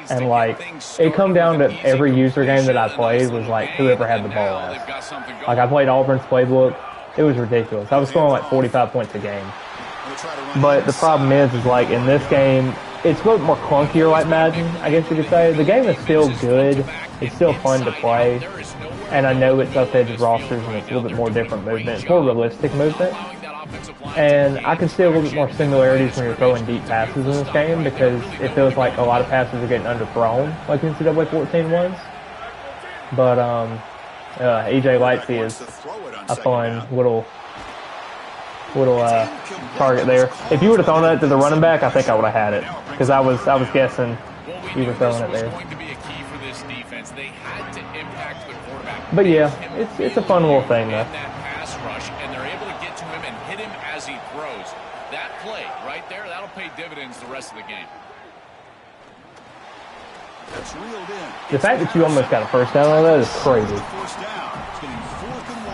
And, like, it come down to every user game that I played was, like, whoever had the ball last. Like, I played Auburn's playbook. It was ridiculous. I was scoring, like, 45 points a game. But the problem is like, in this game, it's a little more clunkier like Madden, I guess you could say. The game is still good. It's still fun to play. And I know it's updated rosters and it's a little bit more different movement. It's more realistic movement. And I can see a little bit more similarities when you're throwing deep passes in this game because it feels like a lot of passes are getting underthrown, like NCAA 14 was. But EJ Lightsey is a fun little target there. If you would have thrown that to the running back, I think I would have had it because I was guessing you were throwing it there. But yeah, it's a fun little thing though. Pass rush, and they're able to get to him and hit him as he throws. That play right there, that'll pay dividends the rest of the game. That's reeled in. The fact that you almost got a first down on that is crazy.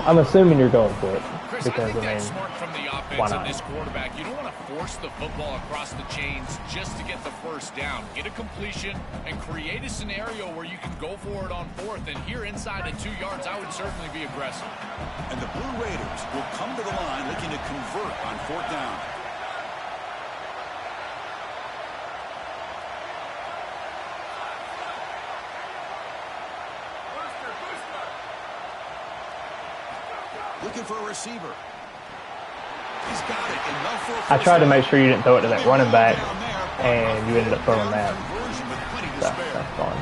I'm assuming you're going for it because I mean, why not? This quarterback, you don't want to force the football across the chains just to get the first down. Get a completion and create a scenario where you can go for it on fourth. And here inside the 2 yards, I would certainly be aggressive. And the Blue Raiders will come to the line looking to convert on fourth down. Looking for a receiver. He's got it. Enough for I tried to make sure you didn't throw it to that running back, and you ended up throwing that. So, that's fine.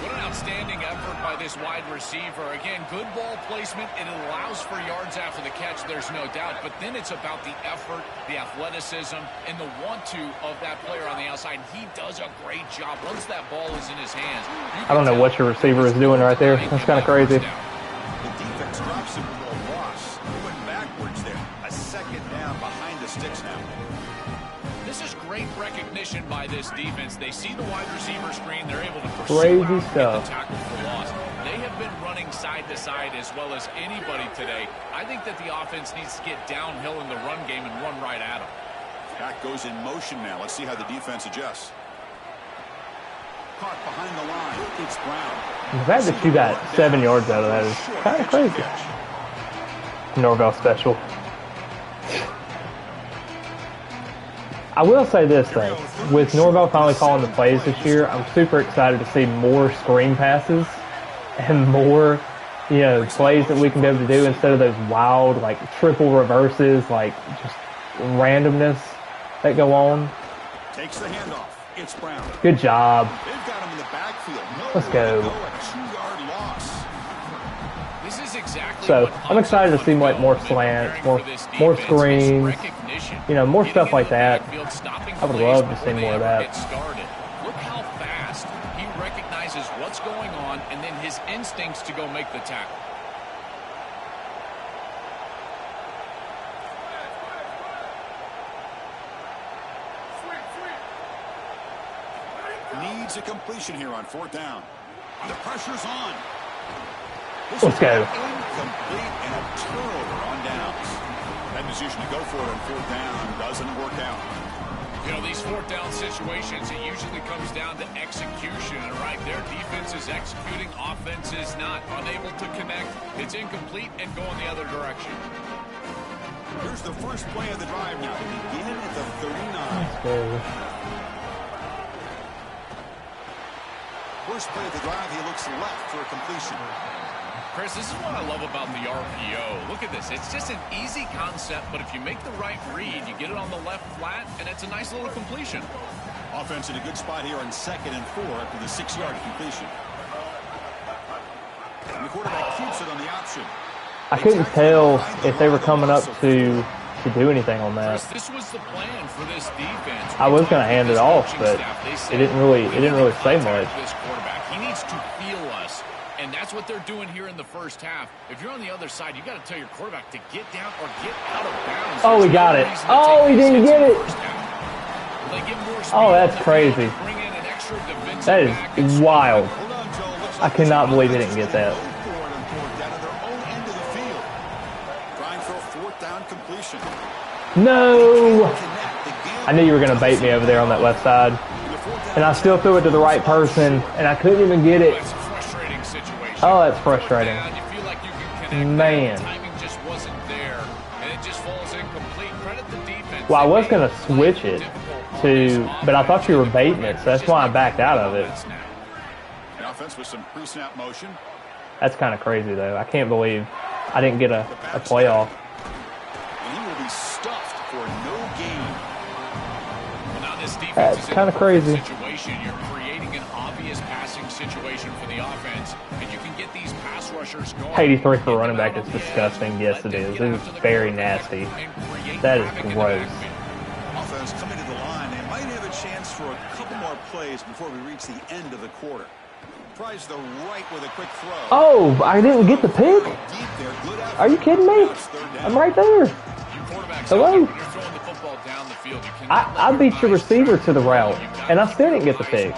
What an outstanding effort by this wide receiver. Again, good ball placement. It allows for yards after the catch, there's no doubt. But then it's about the effort, the athleticism, and the want-to of that player on the outside. He does a great job once that ball is in his hands. I don't know what your receiver is doing right there. That's kind of crazy. The defense drops him with a loss. He went backwards there. A second down behind the sticks now. This is great recognition by this defense. They see the wide receiver screen. They're able to pursue crazy stuff. The tackle for loss. They have been running side to side as well as anybody today. I think that the offense needs to get downhill in the run game and run right at them. Back goes in motion now. Let's see how the defense adjusts. Caught behind the line. It's Brown. The fact that you got 7 yards out of that is kind of crazy. Norvell special. I will say this though, with Norvell finally calling the plays this year, I'm super excited to see more screen passes and more, plays that we can be able to do instead of those wild, like, triple reverses, like, just randomness that go on. Takes the handoff. It's Brown. Good job. They've got him in the backfield. Let's go. A 2-yard loss. This is exactly So I'm excited to see like more slants, more screens, more stuff like that. I would love to see more of that. Look how fast he recognizes what's going on and then his instincts to go make the tackle. Needs a completion here on 4th down. The pressure's on. Let's go. Incomplete and a turnover on downs. That decision to go for it on 4th down doesn't work out. You know, these 4th down situations, it usually comes down to execution. And right there, defense is executing, offense is not. Unable to connect. It's incomplete and going the other direction. Here's the first play of the drive now to begin at the 39. First play of the drive, he looks left for a completion. Chris, this is what I love about the RPO. Look at this. It's just an easy concept, but if you make the right read, you get it on the left flat, and it's a nice little completion. Offense in a good spot here on 2nd and 4 after the 6-yard completion. And the quarterback keeps it on the option. I couldn't tell if they were coming up to do anything on that. Chris, this was the plan for this defense. I was going to hand it off, but it didn't really say much. This quarterback, he needs to feel us. And that's what they're doing here in the first half. If you're on the other side, you got to tell your quarterback to get down or get out of bounds. Oh, he got it. Oh, he didn't get it. Oh, that's crazy. That is wild. I cannot believe he didn't get that. No. I knew you were going to bait me over there on that left side. And I still threw it to the right person, and I couldn't even get it. Oh, that's frustrating. Man. Well, I was going to switch it to, but I thought you were baiting it, so that's why I backed out of it. Offense with some pre-snap motion. That's kind of crazy, though. I can't believe I didn't get a playoff. And he will be stuffed for no gain. Well, now this defense That's kind of crazy. You're creating an obvious passing situation for the offense, and you can get these pass rushers going. 83 for running back is disgusting. Yes, it is. It is very nasty. That is gross. Offense coming to the line. They might have a chance for a couple more plays before we reach the end of the quarter. Tries the right with a quick throw. Oh, I didn't get the pick? Are you kidding me? I'm right there. Hello? I beat your receiver to the route, and I still didn't get the pick.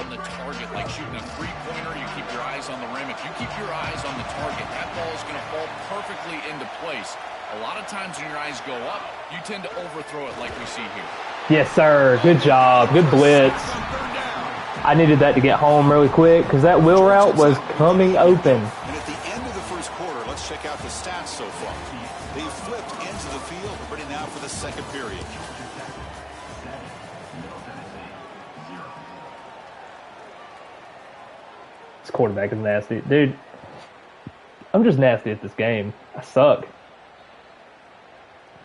Like shooting a three-pointer, you keep your eyes on the rim. If you keep your eyes on the target, that ball is going to fall perfectly into place. A lot of times when your eyes go up, you tend to overthrow it like we see here. Yes, sir. Good job. Good blitz. I needed that to get home really quick because that wheel route was coming open. And at the end of the first quarter, let's check out the stats so far. They flipped into the field, ready now for the second period. This quarterback is nasty. Dude, I'm just nasty at this game. I suck.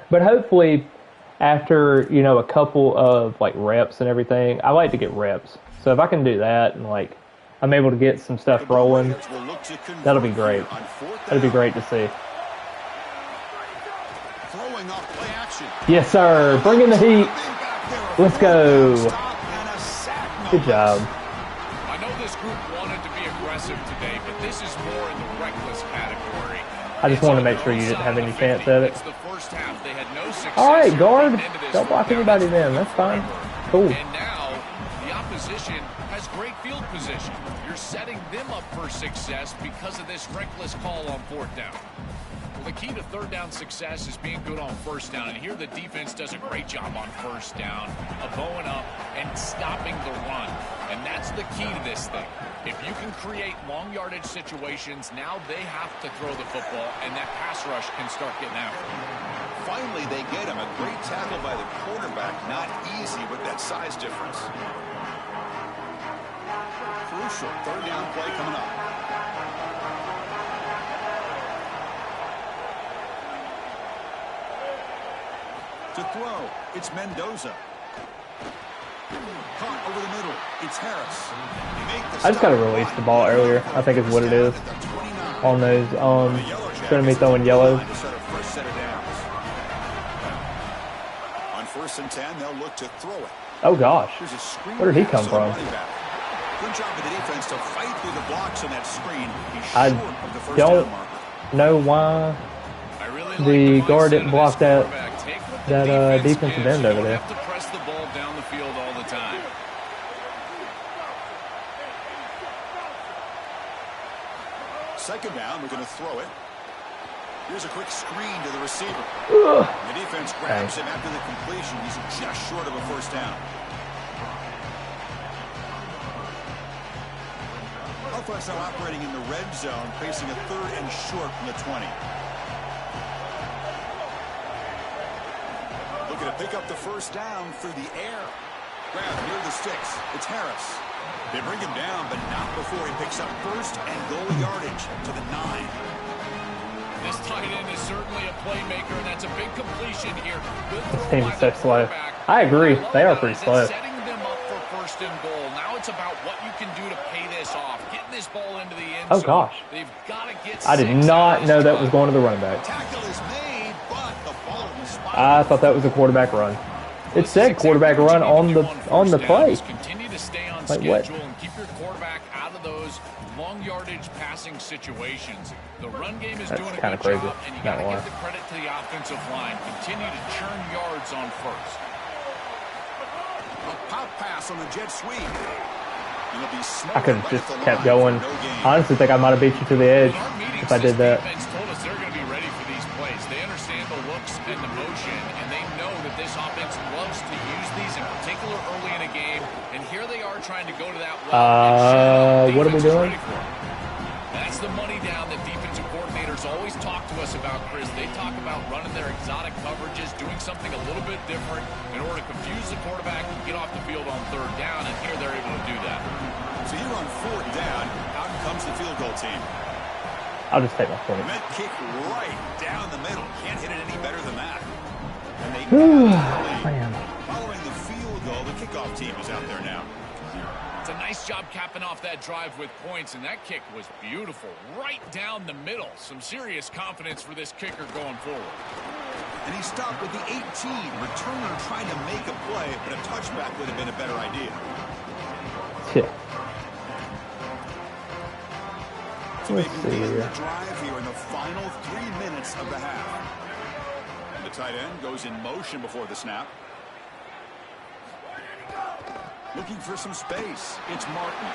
But hopefully, after, you know, a couple of, like, reps and everything, I like to get reps. So if I can do that and, like, I'm able to get some stuff rolling, that'll be great. That'll be great to see. Yes, sir. Bring in the heat. Let's go. Good job. I know this group wanted to be aggressive today, but this is more in the reckless category. I just wanted to make sure you didn't have any chance at it. It's the first half. They had no success. All right, guard. Don't block anybody then. That's fine. Cool. And now the opposition has great field position. You're setting them up for success because of this reckless call on fourth down. Well, the key to third down success is being good on first down. And here the defense does a great job on first down of bowing up and stopping the run. And that's the key to this thing. If you can create long yardage situations, now they have to throw the football, and that pass rush can start getting after them. Finally, they get him. A great tackle by the quarterback. Not easy with that size difference. Crucial third down play coming up. To throw, it's Mendoza. Caught over the middle, it's Harris. I just got to release the ball earlier, I think is what it is. On those, shouldn't be throwing yellow. On 1st and 10, they'll look to throw it. Oh gosh, where did he come from? Good job of the defense to fight through the blocks on that screen. He's I short of the first don't down marker. know why the guard didn't block that defensive end over there. Have to press the ball down the field all the time. Second down, we're going to throw it. Here's a quick screen to the receiver. The defense grabs him after the completion. He's just short of a first down. Offense now operating in the red zone, facing a 3rd and short from the 20. Looking to pick up the first down through the air. Grab near the sticks. It's Harris. They bring him down, but not before he picks up first and goal yardage to the 9. This tight end is certainly a playmaker, and that's a big completion here. Good This team is so slow. I agree. They are pretty slow. Setting them up for first and goal. Now it's about what you can do to pay this off. Getting this ball into the end zone. Oh, gosh. They've got to get I did not know that was going to the running back. Tackle is made, but the ball in the spot. I thought that was a quarterback run. It said quarterback run on the play. Continue to stay on Like schedule what? and keep your quarterback out of those long yardage passing situations. The run game is That's doing a kinda good crazy. job, and you got to give the credit to the offensive line. Continue to churn yards on first. A pop pass on the jet sweep. It'll be I could have just kept going. Honestly, think I might have beat you to the edge if I did that. Defense told us they're going to be ready for these plays. They understand the looks and the motion, and they know that this offense loves to use these, in particular early in a game. And here they are trying to go to that well. What are we doing? That's the money down that defensive coordinators always talk to us about, Chris. They talk about running their exotic coverages, doing something a little bit different in order to confuse the quarterback and get off the field on 3rd down, and here they're able to do that. So here on 4th down, out comes the field goal team. I'll just take my point. Met kick right down the middle. Can't hit it any better than that. And they Man. following the field goal, the kickoff team is out there now. It's a nice job capping off that drive with points, and that kick was beautiful. Right down the middle. Some serious confidence for this kicker going forward. And he stopped with the 18. Returner trying to make a play, but a touchback would have been a better idea. Shit. So they Let's see begin here. the drive here in the final 3 minutes of the half. And the tight end goes in motion before the snap. Looking for some space. It's Martin.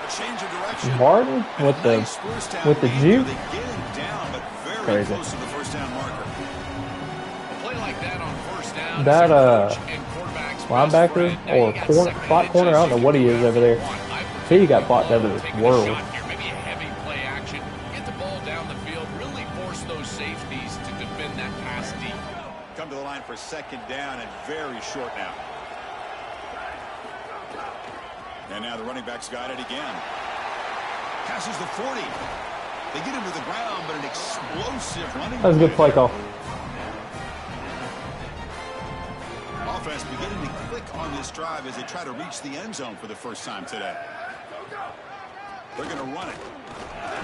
A change of direction. Martin with the Nice first down with the gain. juke. They get him down, but very Crazy. close to the first down marker. A play like that on first down. That is a coach and quarterback's linebacker best friend. Now or you got corner, second slot and corner. I don't know inches, what he you is can over do there. what you want. He got blocked out of this Taking a world. shot here, maybe a heavy play action. Get the ball down the field. Really force those safeties to defend that pass deep. Come to the line for 2nd down and very short now. And now the running back's got it again. Passes the 40. They get him to the ground, but an explosive running. That was a good play call. Offense beginning to click on this drive as they try to reach the end zone for the first time today. They're going to run it.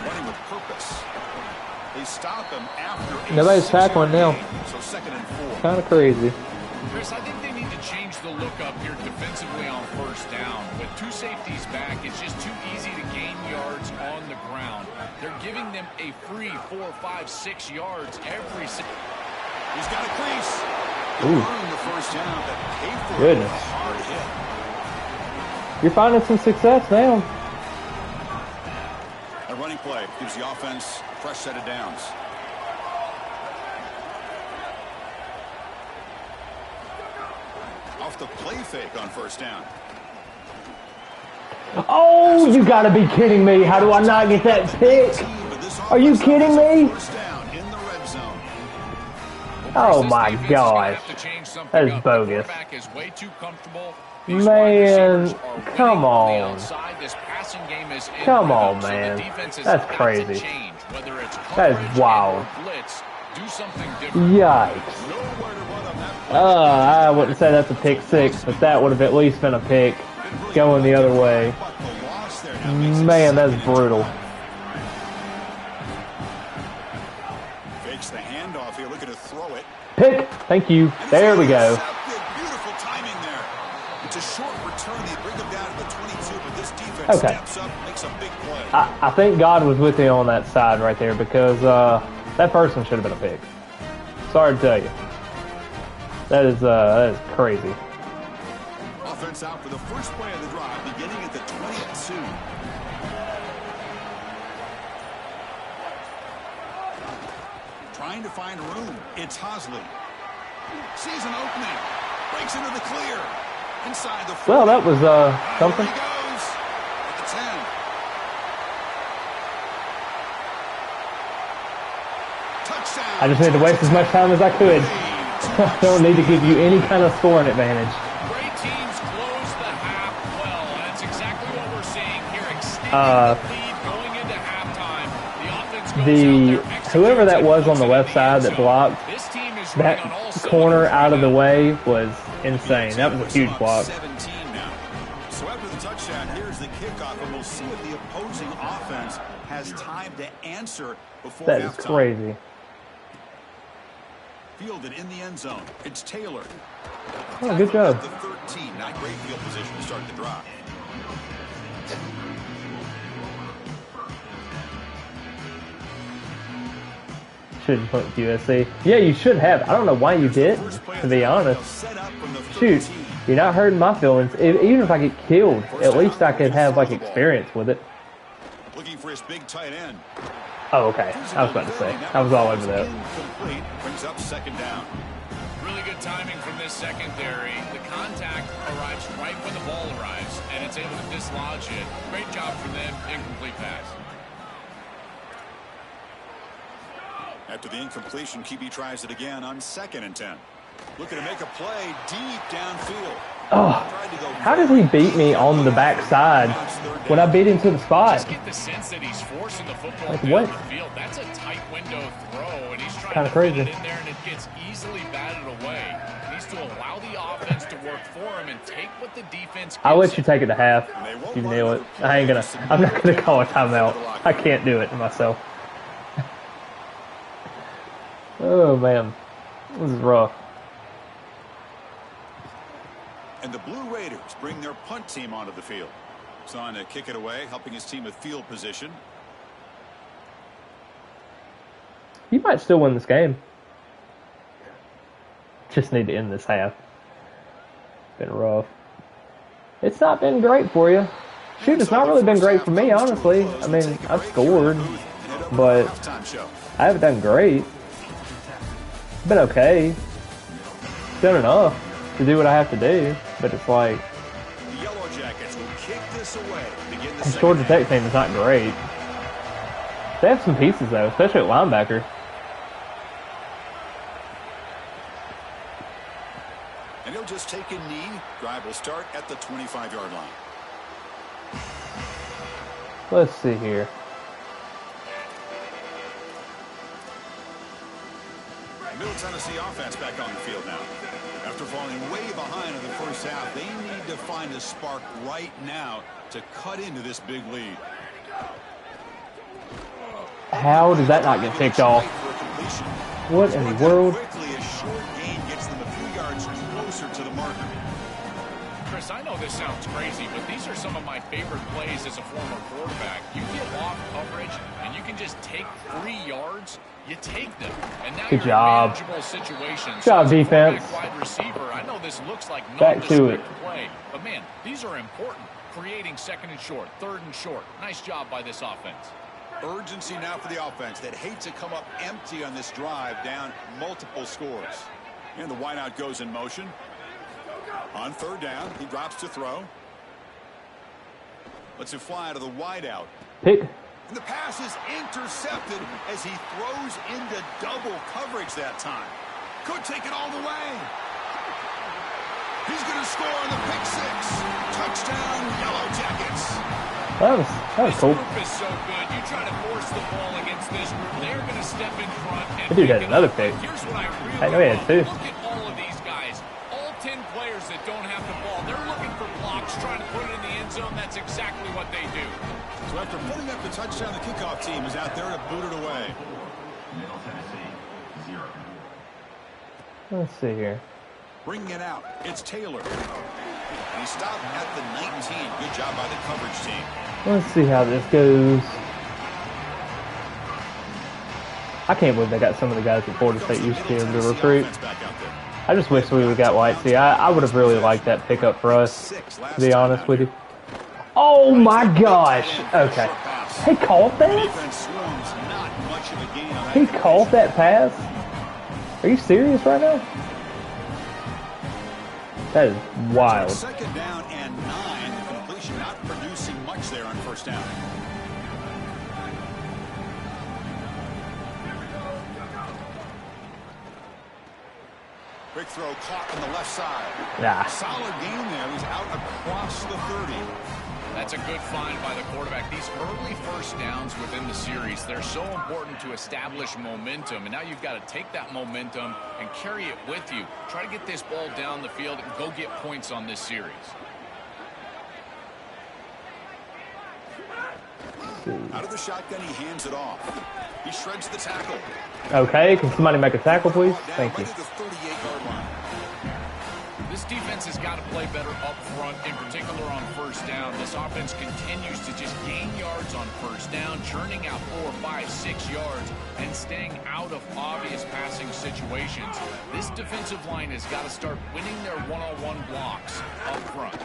Running with purpose. They stop him after Nobody's tackling now. So 2nd and 4. Kind of crazy. Chris, I think they need to change the look up here defensively on first down. With 2 safeties back, it's just too easy to gain yards on the ground. They're giving them a free 4, 5, 6 yards every. He's got a crease. Ooh. Earned the first down, but paid for it with Goodness. a hard hit. You're finding some success now. A running play gives the offense a fresh set of downs. Off the play fake on first down. Oh, you gotta be kidding me. How do I not get that pick? Are you kidding me? First down in the red zone. Oh my gosh. That is bogus. Man, come on. Come on, man. That's crazy. That is wild. Yikes. I wouldn't say that's a pick 6, but that would have at least been a pick going the other way. Man, that's brutal. Fakes the handoff here, looking to throw it. Pick. Thank you. There we go. Beautiful timing there. It's a short return. They bring him down to the 22, but this defense Okay. steps up, makes a big play. I think God was with me on that side right there because that first one should have been a pick. Sorry to tell you. That is crazy. Offense out for the first play of the drive, beginning at the 22. Trying to find room. It's Hosley. Sees an opening. Breaks into the clear. Inside the 40. Well, that was something. Here he goes. At the 10. Touchdown. I just need to waste as much time as I could. I don't need to give you any kind of scoring advantage. Great teams close the half well. That's exactly what we're seeing here. Extending the lead going into halftime. The offense goes out there, Whoever that was on the left side that blocked this team is that running on all corner cylinders out of the right now. way was insane. That was a huge block. 17 now. So after the touchdown, here's the kickoff, and we'll see if the opposing offense has time to answer before That is halftime. crazy. Fielded in the end zone. It's Taylor. Oh, good job. At the 13. Not great field position to start the drive. Shouldn't put USC. Yeah, you should have. I don't know why you did, to be honest. Set up from the Shoot, 13. you're not hurting my feelings. Even if I get killed, at least I could have like experience with it. Looking for his big tight end. Oh, okay. I was about to say. I was all over that. Incomplete. Brings up second down. Really good timing from this secondary. The contact arrives right when the ball arrives, and it's able to dislodge it. Great job from them. Incomplete pass. After the incompletion, QB tries it again on 2nd and 10. Looking to make a play deep downfield. Oh, how did he beat me on the backside when I beat him to the spot? Just get the sense that he's forcing the football Like down what? the field. That's a tight window throw, and he's trying Kinda to crazy. fit it in there, and it gets easily batted away. He needs to allow the offense to work for him and take what the defense gives I'll let you him. take it to half. You nail it. I'm not gonna call a timeout. I can't do it myself. Oh man, this is rough. And the Blue Raiders bring their punt team onto the field. Son to kick it away, helping his team with field position. You might still win this game. Just need to end this half. Been rough. It's not been great for you. Shoot, it's not really been great for me, honestly. I mean, I've scored, but I haven't done great. It's been okay. Done enough to do what I have to do, but it's like The Yellow Jackets will kick this away. Begin the the second Georgia half. Tech team is not great. They have some pieces though, especially at linebacker. And he'll just take a knee. Drive will start at the 25-yard line. Let's see here. Middle Tennessee offense back on the field now. After falling way behind in the first half, they need to find a spark right now to cut into this big lead. How does that not get picked off? What in the world? Quickly, a short gain gets them a few yards closer to the marker. Chris, I know this sounds crazy, but these are some of my favorite plays as a former quarterback. You get off coverage, and you can just take 3 yards. You take them, and now Good you're job. in manageable situations. Good job, As a defense. fullback wide receiver, I know this looks like Back to it. nondescript play, but man, these are important. Creating 2nd and short, 3rd and short. Nice job by this offense. Urgency now for the offense that hates to come up empty on this drive, down multiple scores. And the wideout goes in motion. On 3rd down, he drops to throw. Lets it fly to the wideout. Pick. And the pass is intercepted as he throws into double coverage that time. Could take it all the way. He's going to score on the pick 6. Touchdown, Yellow Jackets. That was cool. This group is so good. You try to force the ball against this group, they're going to step in front. And That dude had pick it another up. pick. Here's what I really I know he had love. two. Look at all of these guys. All 10 players that don't have the ball. They're looking for blocks, trying to put it in the end zone. That's exactly what they do. So after putting up the touchdown, the kickoff team is out there to boot it away. Let's see here. Bringing it out, it's Taylor. He stopped at the 19. Good job by the coverage team. Let's see how this goes. I can't believe they got some of the guys that Florida State used to be able to recruit. I just wish we would have got White. See, I would have really liked that pickup for us, to be honest with you. Oh my gosh! Okay. He caught that? He caught that pass? Are you serious right now? That is wild. Second down and 9. The completion not producing much there on first down. Quick throw caught on the left side. Nah. Solid game there. He's out across the 30. That's a good find by the quarterback. These early first downs within the series, they're so important to establish momentum. And now you've got to take that momentum and carry it with you. Try to get this ball down the field and go get points on this series. Out of the shotgun, he hands it off. He shreds the tackle. Okay, can somebody make a tackle, please? Thank you. This defense has got to play better up front, in particular on first down. This offense continues to just gain yards on first down, churning out 4, 5, 6 yards, and staying out of obvious passing situations. This defensive line has got to start winning their one-on-one blocks up front.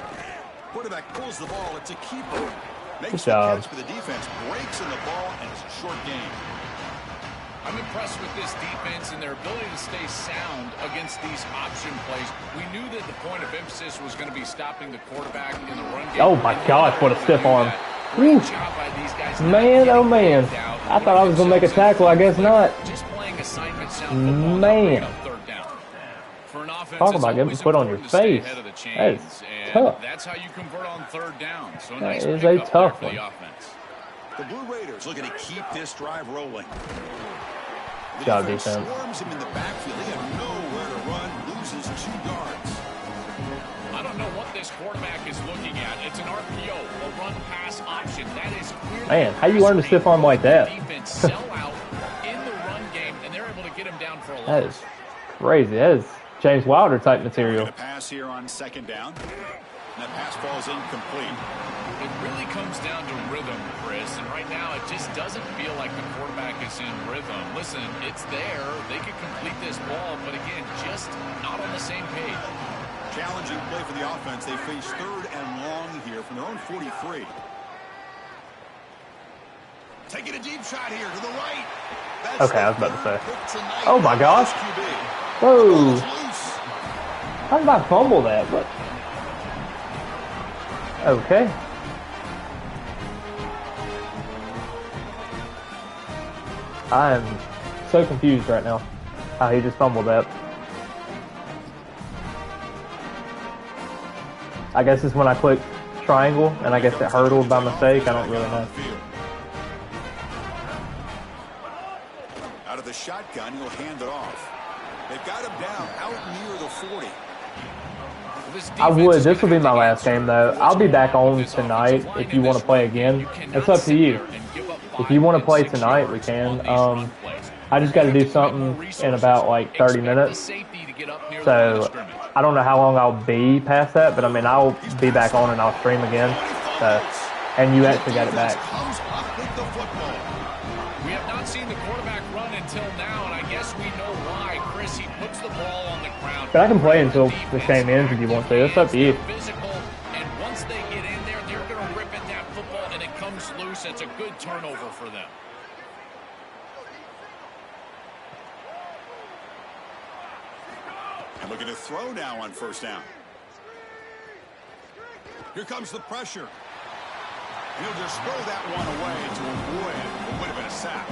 Quarterback pulls the ball. It's a keeper. Makes Good the job. catch for the defense. Breaks in the ball, and it's a short game. I'm impressed with this defense and their ability to stay sound against these option plays. We knew that the point of emphasis was going to be stopping the quarterback in the run game. Oh my gosh, what a stiff arm. Great job by these guys. Man, oh man. I thought I was going to make a tackle. I guess not. Just playing assignment sound football. Man. Third down. For an offense, Talk about getting put on your face. That is tough. That's how you convert on third down. So That nice is a pickup tough there for the one. offense. The Blue Raiders looking to keep this drive rolling. The Job, defense defense. swarms him in the backfield. He had nowhere to run, loses 2 yards. I don't know what this quarterback is looking at. It's an RPO, a run-pass option. That is clearly Man, how you learn to stiff arm like that? Defense sell out in the run game, and they're able to get him down for a loss. That is crazy. That is James Wilder type material. A pass here on second down. And that pass falls incomplete. It really comes down to rhythm, Chris, and right now it just doesn't feel like the quarterback is in rhythm. Listen, it's there. They could complete this ball, but again, just not on the same page. Challenging play for the offense. They face third and long here from their own 43. Taking a deep shot here to the right. That's Okay, I was about to say. pick tonight. Oh my gosh. QB. Whoa. It's loose. How did I fumble that? What? Okay. I am so confused right now how he just fumbled that. I guess it's when I click triangle and I guess it hurdled by mistake. I don't really know. Out of the shotgun, he'll hand it off. They've got him down out near the 40. I would. This will be my last game, though. I'll be back on tonight if you want to play again. It's up to you. If you want to play tonight, we can. I just got to do something in about like 30 minutes. So I don't know how long I'll be past that, but I mean, I'll be back on and I'll stream again. So, and you actually got it back. We have not seen the quarterback run until now, and I guess we know why. Chris, he puts the ball on the ground. But I can play until the game ends if you want to. It's up to you. Physical, and once they get in there, they're going to rip at that football, and it comes loose. It's a good turnover for them. And looking to throw now on first down. Here comes the pressure. And he'll just throw that one away to avoid what would have been a sack.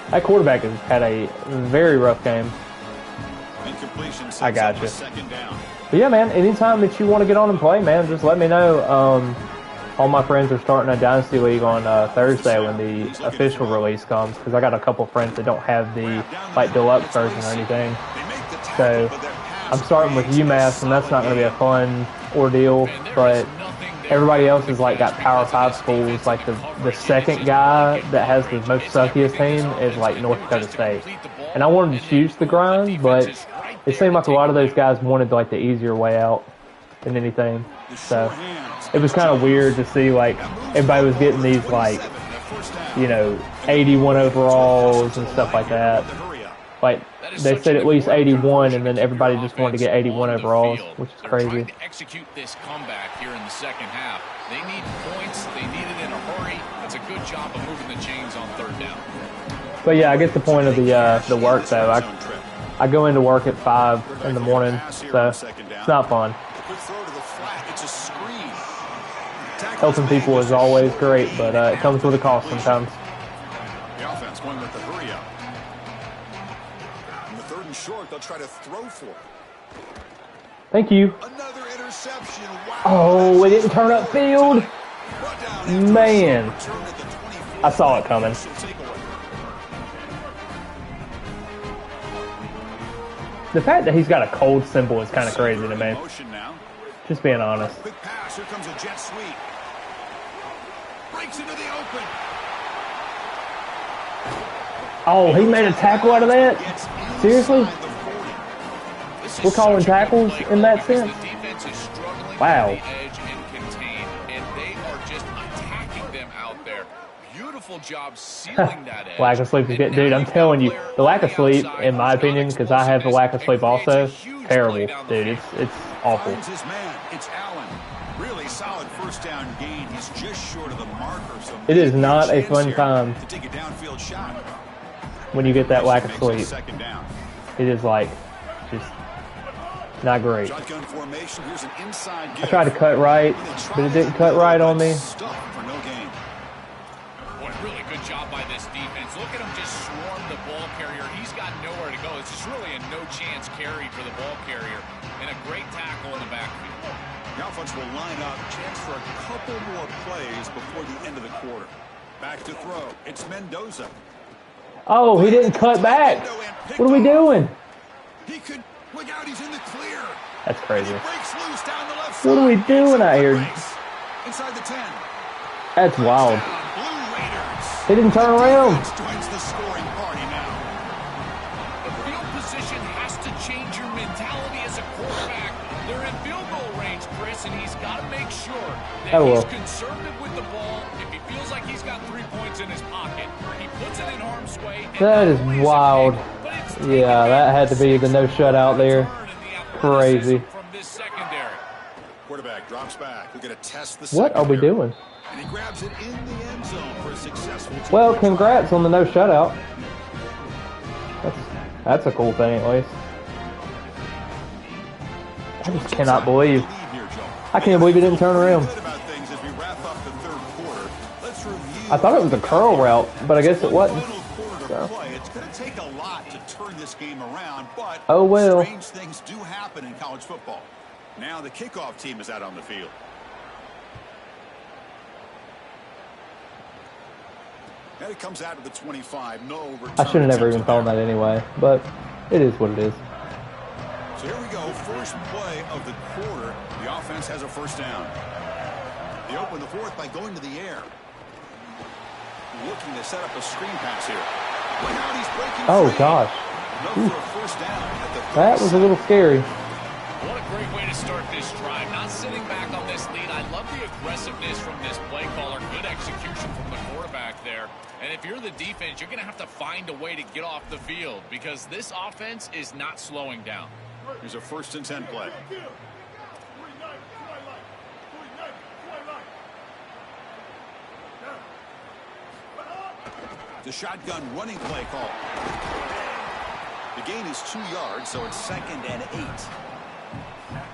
That quarterback has had a very rough game. Incompletion. I got you. Second down. But yeah, man, anytime that you want to get on and play, man, just let me know. All my friends are starting a Dynasty League on Thursday when the official release comes, because I got a couple friends that don't have the like deluxe version or anything. So I'm starting with UMass, and that's not going to be a fun ordeal, but everybody else is like got Power 5 schools. Like the second guy that has the most suckiest team is like North Dakota State. And I wanted to choose the grind, but It seemed like a lot of those guys wanted like the easier way out than anything. So it was kind of weird to see like everybody was getting these like, you know, 81 overalls and stuff like that. Like they said at least 81, and then everybody just wanted to get 81 overalls, which is crazy. Trying to execute this comeback here in the second half. They need points. They need it in a hurry. That's a good job of moving the chains on third down. But yeah, I get the point of the work though. I go into work at 5 in the morning, so it's not fun. Helping people is always great, but it comes with a cost sometimes. The offense going with the hurry up. On the 3rd and short, they'll try to throw for it. Thank you. Another interception. Wow. Oh, it didn't turn upfield. Man, I saw it coming. The fact that he's got a cold symbol is kind of crazy to me. Just being honest. Quick pass. Here comes a jet sweep. Breaks into the open. Oh, he made a tackle out of that? Seriously? We're calling tackles in that sense? Wow. Job sealing that edge. Lack of sleep is good. Dude, I'm telling you, the lack of sleep, in my opinion, because I have the lack of sleep also, terrible. Dude, it's awful. His man. It's Allen. Really solid first down gain. He's just short of the marker. So it is not a fun time to take a downfield shot when you get that lack of sleep. It is like just not great. Shotgun formation. Here's an inside I tried to cut right, but it didn't cut right on me. For no gain. Really good job by this defense. Look at him just swarm the ball carrier. He's got nowhere to go. It's just really a no-chance carry for the ball carrier. And a great tackle in the backfield. The offense will line up. Chance for a couple more plays before the end of the quarter. Back to throw. It's Mendoza. Oh, he didn't cut back. What are we doing? He could look out. He's in the clear. That's crazy. Breaks loose down the left what are we doing out here? Inside the 10. That's wild. He didn't turn around. The scoring party now. The field position has to change your mentality as a quarterback. They're in field goal range, Chris, and he's got to make sure that he's conservative with the ball. If he feels like he's got 3 points in his pocket, he puts it in harm's way. That is wild. Yeah, that had to be the no shutout there. Crazy. From this secondary. Quarterback drops back. We're going to test the What are we doing? And he grabs it in the end zone for a successful. Well, congrats on the no shutout. That's a cool thing, at least. I just cannot believe. I can't believe he didn't turn around. I thought it was a curl route, but I guess it wasn't. So. It's going to take a lot to turn this game around, but oh well. Strange things do happen in college football. Now the kickoff team is out on the field. And it comes out of the 25. No return. I should have never even thought that anyway, but it is what it is. So here we go. First play of the quarter. The offense has a first down. They open the fourth by going to the air. Looking to set up a screen pass here. Look out, he's breaking free. Gosh. For a first down at the that was a little scary. What a great way to start this drive. Not sitting back on this lead. I love the aggressiveness from this play caller. Good execution from the quarterback there. And if you're the defense, you're going to have to find a way to get off the field because this offense is not slowing down. Here's a 1st and 10 play. The shotgun running play call. The gain is 2 yards, so it's 2nd and 8.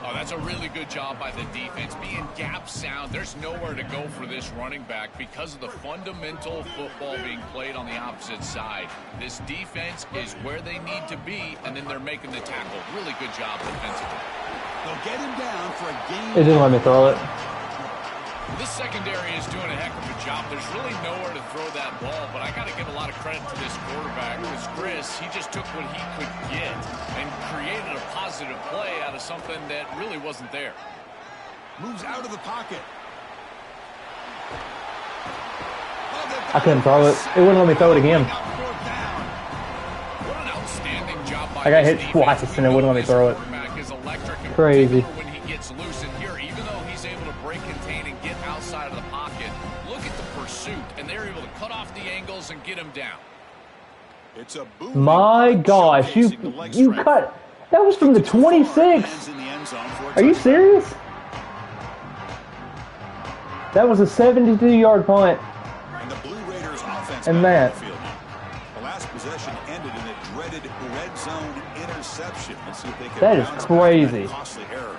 Oh, that's a really good job by the defense. Being gap sound, there's nowhere to go for this running back because of the fundamental football being played on the opposite side. This defense is where they need to be, and then they're making the tackle. Really good job defensively. They'll get him down for a gain. It didn't let me throw it. This secondary is doing a heck of a job. There's really nowhere to throw that ball, but I got to give a lot of credit to this quarterback because Chris, he just took what he could get and created a positive play out of something that really wasn't there. Moves out of the pocket. I couldn't throw it. It wouldn't let me throw it again. What an outstanding job by by I got his hit twice defense. and it wouldn't let me throw it. Quarterback is electric, in Crazy. particular when he gets loose in here, even though he's able to break, contain, and get outside of the pocket. Look at the pursuit, and they're able to cut off the angles and get him down. It's a booming My run gosh, you showcasing the leg you strength. cut. That was from the 26. Lands in the end zone for a Are you touchdown. serious? That was a 72-yard punt. And the Blue Raiders offense And back that. on the field now. The last possession ended in a dreaded red zone interception. Let's see if they can That is bounce back from crazy. that costly error.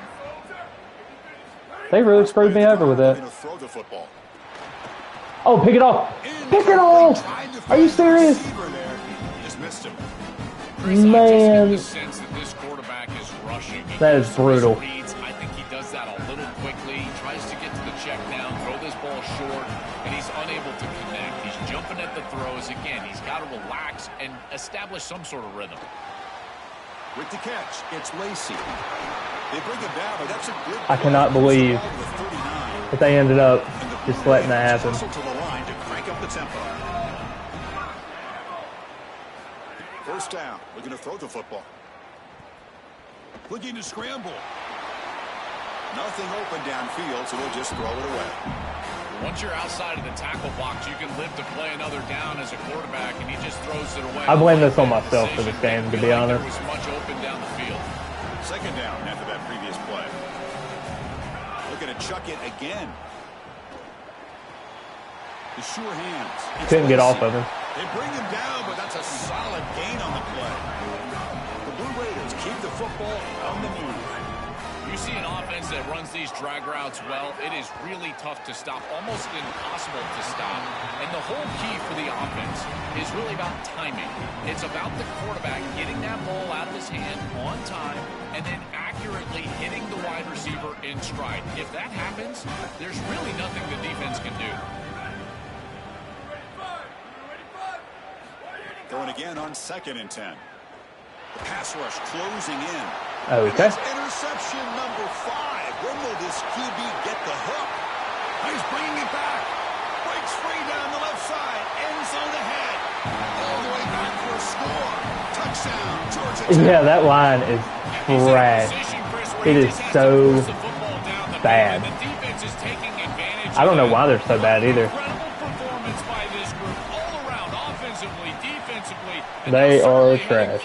They really screwed me over with They're that. gonna throw the football. Oh, pick it off! Pick it off! Are you serious? Receiver there. Just missed him. Man. The sense that this quarterback is rushing. He That is goes to his brutal. reads. I think he does that a little quickly. He tries to get to the check down, throw this ball short, and he's unable to connect. He's jumping at the throws. Again, he's got to relax and establish some sort of rhythm. With the catch, it's Lacey. They bring him down, but that's a good I cannot believe that they ended up just letting that happen. Hustle to the line to crank up the tempo. First down, looking to throw the football. Looking to scramble. Nothing open downfield, so they'll just throw it away. Once you're outside of the tackle box, you can live to play another down as a quarterback, and he just throws it away. I blame this on myself for this game, to be honest. There was much open down the field. Second down after that previous play. Looking to chuck it again. The sure hands. It's Couldn't get Lacey. off of him. They bring him down, but that's a solid gain on the play. The Blue Raiders keep the football on the move. You see an offense that runs these drag routes well, it is really tough to stop, almost impossible to stop. And the whole key for the offense is really about timing. It's about the quarterback getting that ball out of his hand on time and then accurately hitting the wide receiver in stride. If that happens, there's really nothing the defense can do. Going again on 2nd and 10. The pass rush closing in. Okay. Interception number 5. When will this QB get the hook? He's bringing it back. Breaks free down the left side. End zone ahead. All the way back for a score. Touchdown, Georgia Tech. Yeah, that line is trash. It is so bad. I don't know why they're so bad either. They are trash.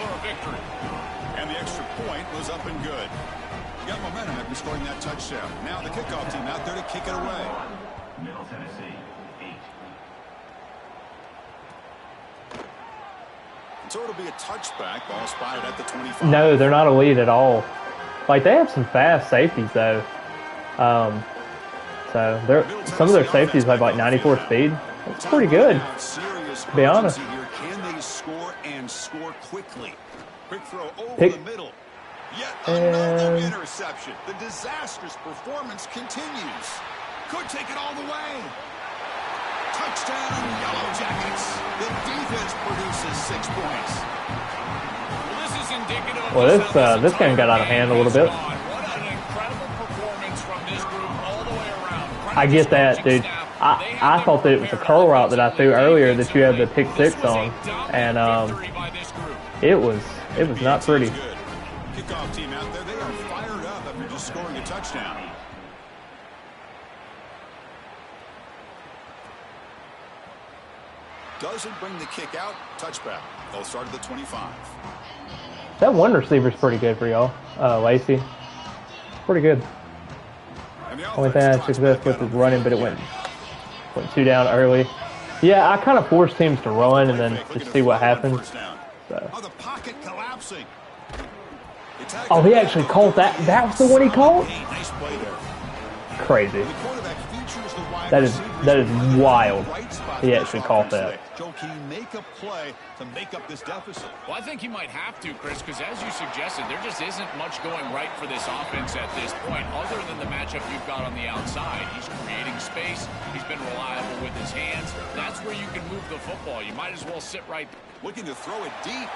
And the extra point was up and good. You got momentum after scoring that touchdown. Now the kickoff team out there to kick it away. Middle Tennessee, 8. So it'll be a touchback. Ball spotted at the 25. No, they're not elite at all. Like, they have some fast safeties, though. So some of their safeties have like 94 speed. That's pretty good, to be honest. Can they score and score quickly? Quick throw over Pick. the middle. Yet another And- interception. The disastrous performance continues. Could take it all the way. Touchdown, Yellow Jackets. The defense produces 6 points. Well, this is indicative of Well, just how this game got out of hand a little bit. What an incredible performance from this group all the way around. I get that, dude. I thought that it was a curl route that I threw earlier that you had the pick six on, and it was not pretty. Good. Kickoff team out there, they are fired up after just scoring a touchdown. Doesn't bring the kick out. Touchback. They'll start at the 25. That one receiver's pretty good for y'all, Lacey. Pretty good. And the Only thing I had offense success drives with back is out on running, but it went 2 down early. Yeah, I kind of force teams to run and then just see what happens. So. Oh, the pocket collapsing. Oh, he actually caught that. That was the one he caught? Nice play there. Crazy. The quarterback features the wide That is receivers wild. right spot He for actually this caught offense that. today. Joe, can he make a play to make up this deficit? Well, I think he might have to, Chris, because as you suggested, there just isn't much going right for this offense at this point, other than the matchup you've got on the outside. He's creating space. He's been reliable with his hands. That's where you can move the football. You might as well sit right. Looking to throw it deep.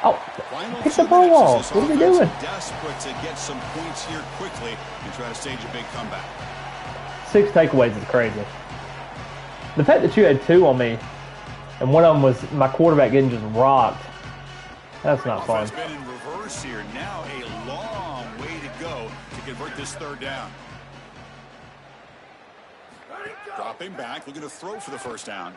Oh, Final pick 2 the ball minutes as off. this What are we offense doing? Desperate to get some points here quickly and try to stage a big comeback. 6 takeaways is crazy. The fact that you had 2 on me, and one of them was my quarterback getting just rocked. That's not fun. Offense been in reverse here. Now a long way to go to convert this third down. Dropping back, looking to throw for the first down.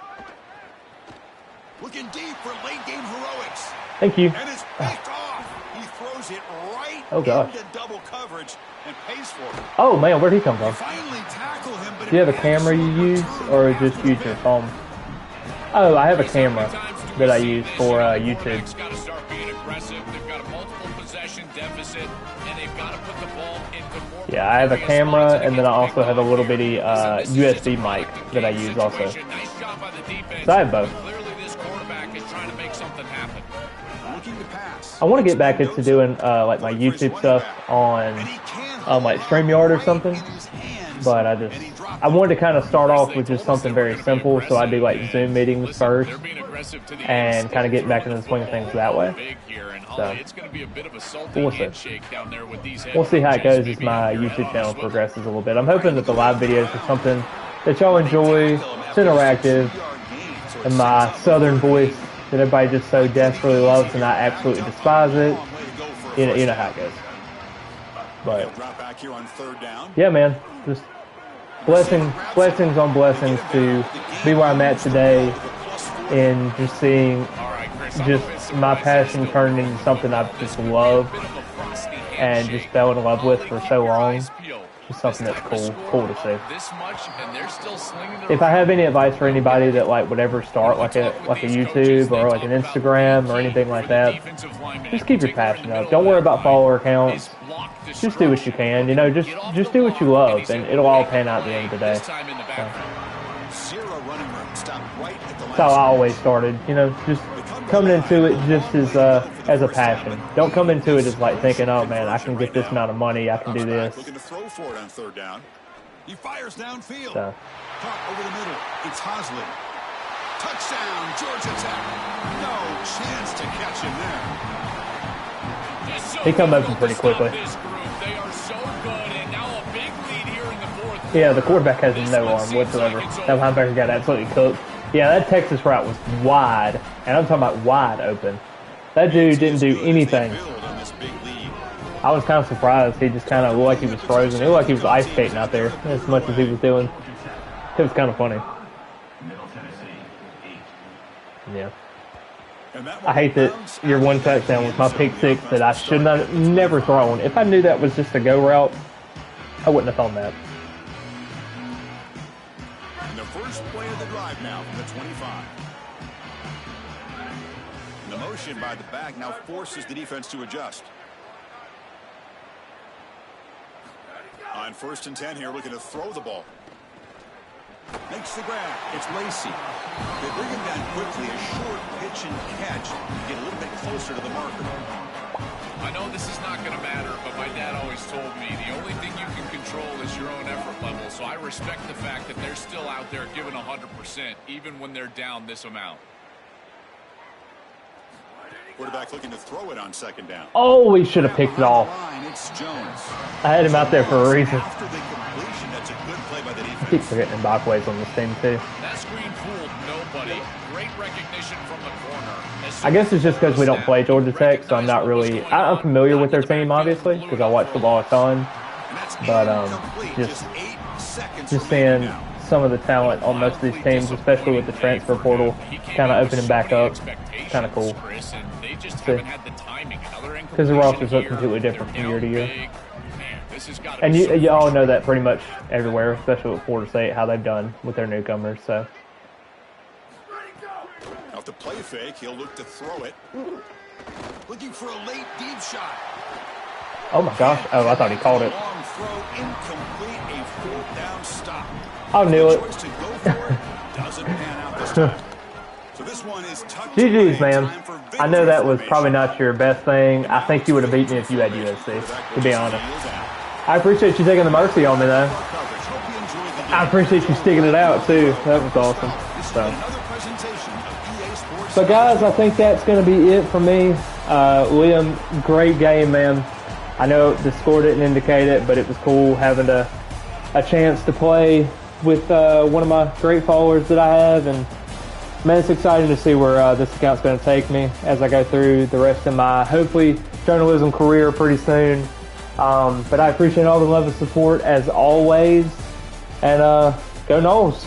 Looking deep for late game heroics. Thank you. And it's picked off. He throws it right into double coverage and pays for it. Oh man, where'd he come from? Finally tackle him, but do you have a camera you use, or just use your phone? Oh, I have a camera that I use for YouTube. Got to start being aggressive. They've got a multiple possession deficit, and they've got to put the ball into more. Yeah, I have a camera, and then I also have a little bitty USB mic that I use also. Nice job by the defense. So I have both. Clearly, this quarterback is trying to make something happen. Looking to pass. I want to get back into doing like my YouTube stuff on like StreamYard or something, but I wanted to kind of start off with just something very simple, so I do like Zoom meetings first and kind of get back into the swing of things that way. So we'll see how it goes as my YouTube channel progresses a little bit. I'm hoping that the live videos are something that y'all enjoy, it's interactive, and my southern voice that everybody just so desperately loves and I absolutely despise it. You know how it goes. But yeah, man, just blessings on blessings to be where I'm at today, and just seeing just my passion turned into something I've just loved and just fell in love with for so long. Just something that's cool to see. If I have any advice for anybody that like would ever start like a YouTube or like an Instagram or anything like that, just keep your passion up. Don't worry about follower counts. Just do what you can. You know, just do what you love, and it'll all pan out at the end of the day. So. That's how I always started. You know, just coming into it just as a passion. Don't come into it as like thinking, oh man, I can get this amount of money, I can do this. Looking to throw for it on third down. He fires downfield. So. Caught over the middle. It's Hosley. Touchdown, Georgia Tech. No chance to catch him there. He come open pretty quickly. Yeah, the quarterback has no arm whatsoever. That linebacker got absolutely cooked. Yeah, that Texas route was wide, and I'm talking about wide open. That dude didn't do anything. I was kind of surprised. He just kind of looked like he was frozen. It looked like he was ice skating out there as much as he was doing. It was kind of funny. Yeah. I hate that your one touchdown was my pick six that I should not never thrown. If I knew that was just a go route, I wouldn't have thrown that. And the first play of the drive now from the 25. And the motion by the back now forces the defense to adjust. On 1st and 10 here, looking to throw the ball. Makes the grab. It's Lacey. They bring him down quickly. A short pitch and catch. Get a little bit closer to the marker. I know this is not going to matter, but my dad always told me the only thing you can control is your own effort level. So I respect the fact that they're still out there giving 100%, even when they're down this amount. Quarterback looking to throw it on 2nd down. Oh, we should have picked it off. It's Jones. I had him out there for a reason. After the completion, that's a good play by the defense. I keep forgetting Mbakwe's on this team too. That screen fooled nobody. Great recognition from the corner. I guess it's just because we don't play Georgia Tech, so I'm not really. I'm familiar with their team, obviously, because I watch football a ton. But just seeing some of the talent on most of these teams, especially with the transfer portal, kind of opening back up, kind of cool. Because the rosters look completely different from year to year. And you all know that pretty much everywhere, especially with Florida State, how they've done with their newcomers. So. Off the play fake, he'll look to throw it. Looking for a late deep shot. Oh my gosh! Oh, I thought he called it. Long throw, incomplete, a 4th down stop. I knew it. Doesn't pan out this time. So this one is GG's, man. I know that was probably not your best thing. I think you would have beat me if you had USC, to be honest. I appreciate you taking the mercy on me, though. I appreciate you sticking it out, too. That was awesome. So guys, I think that's going to be it for me. Liam, great game, man. I know the score didn't indicate it, but it was cool having a chance to play with one of my great followers that I have, and Man, it's exciting to see where this account's going to take me as I go through the rest of my, hopefully, journalism career pretty soon. But I appreciate all the love and support as always. And go Noles.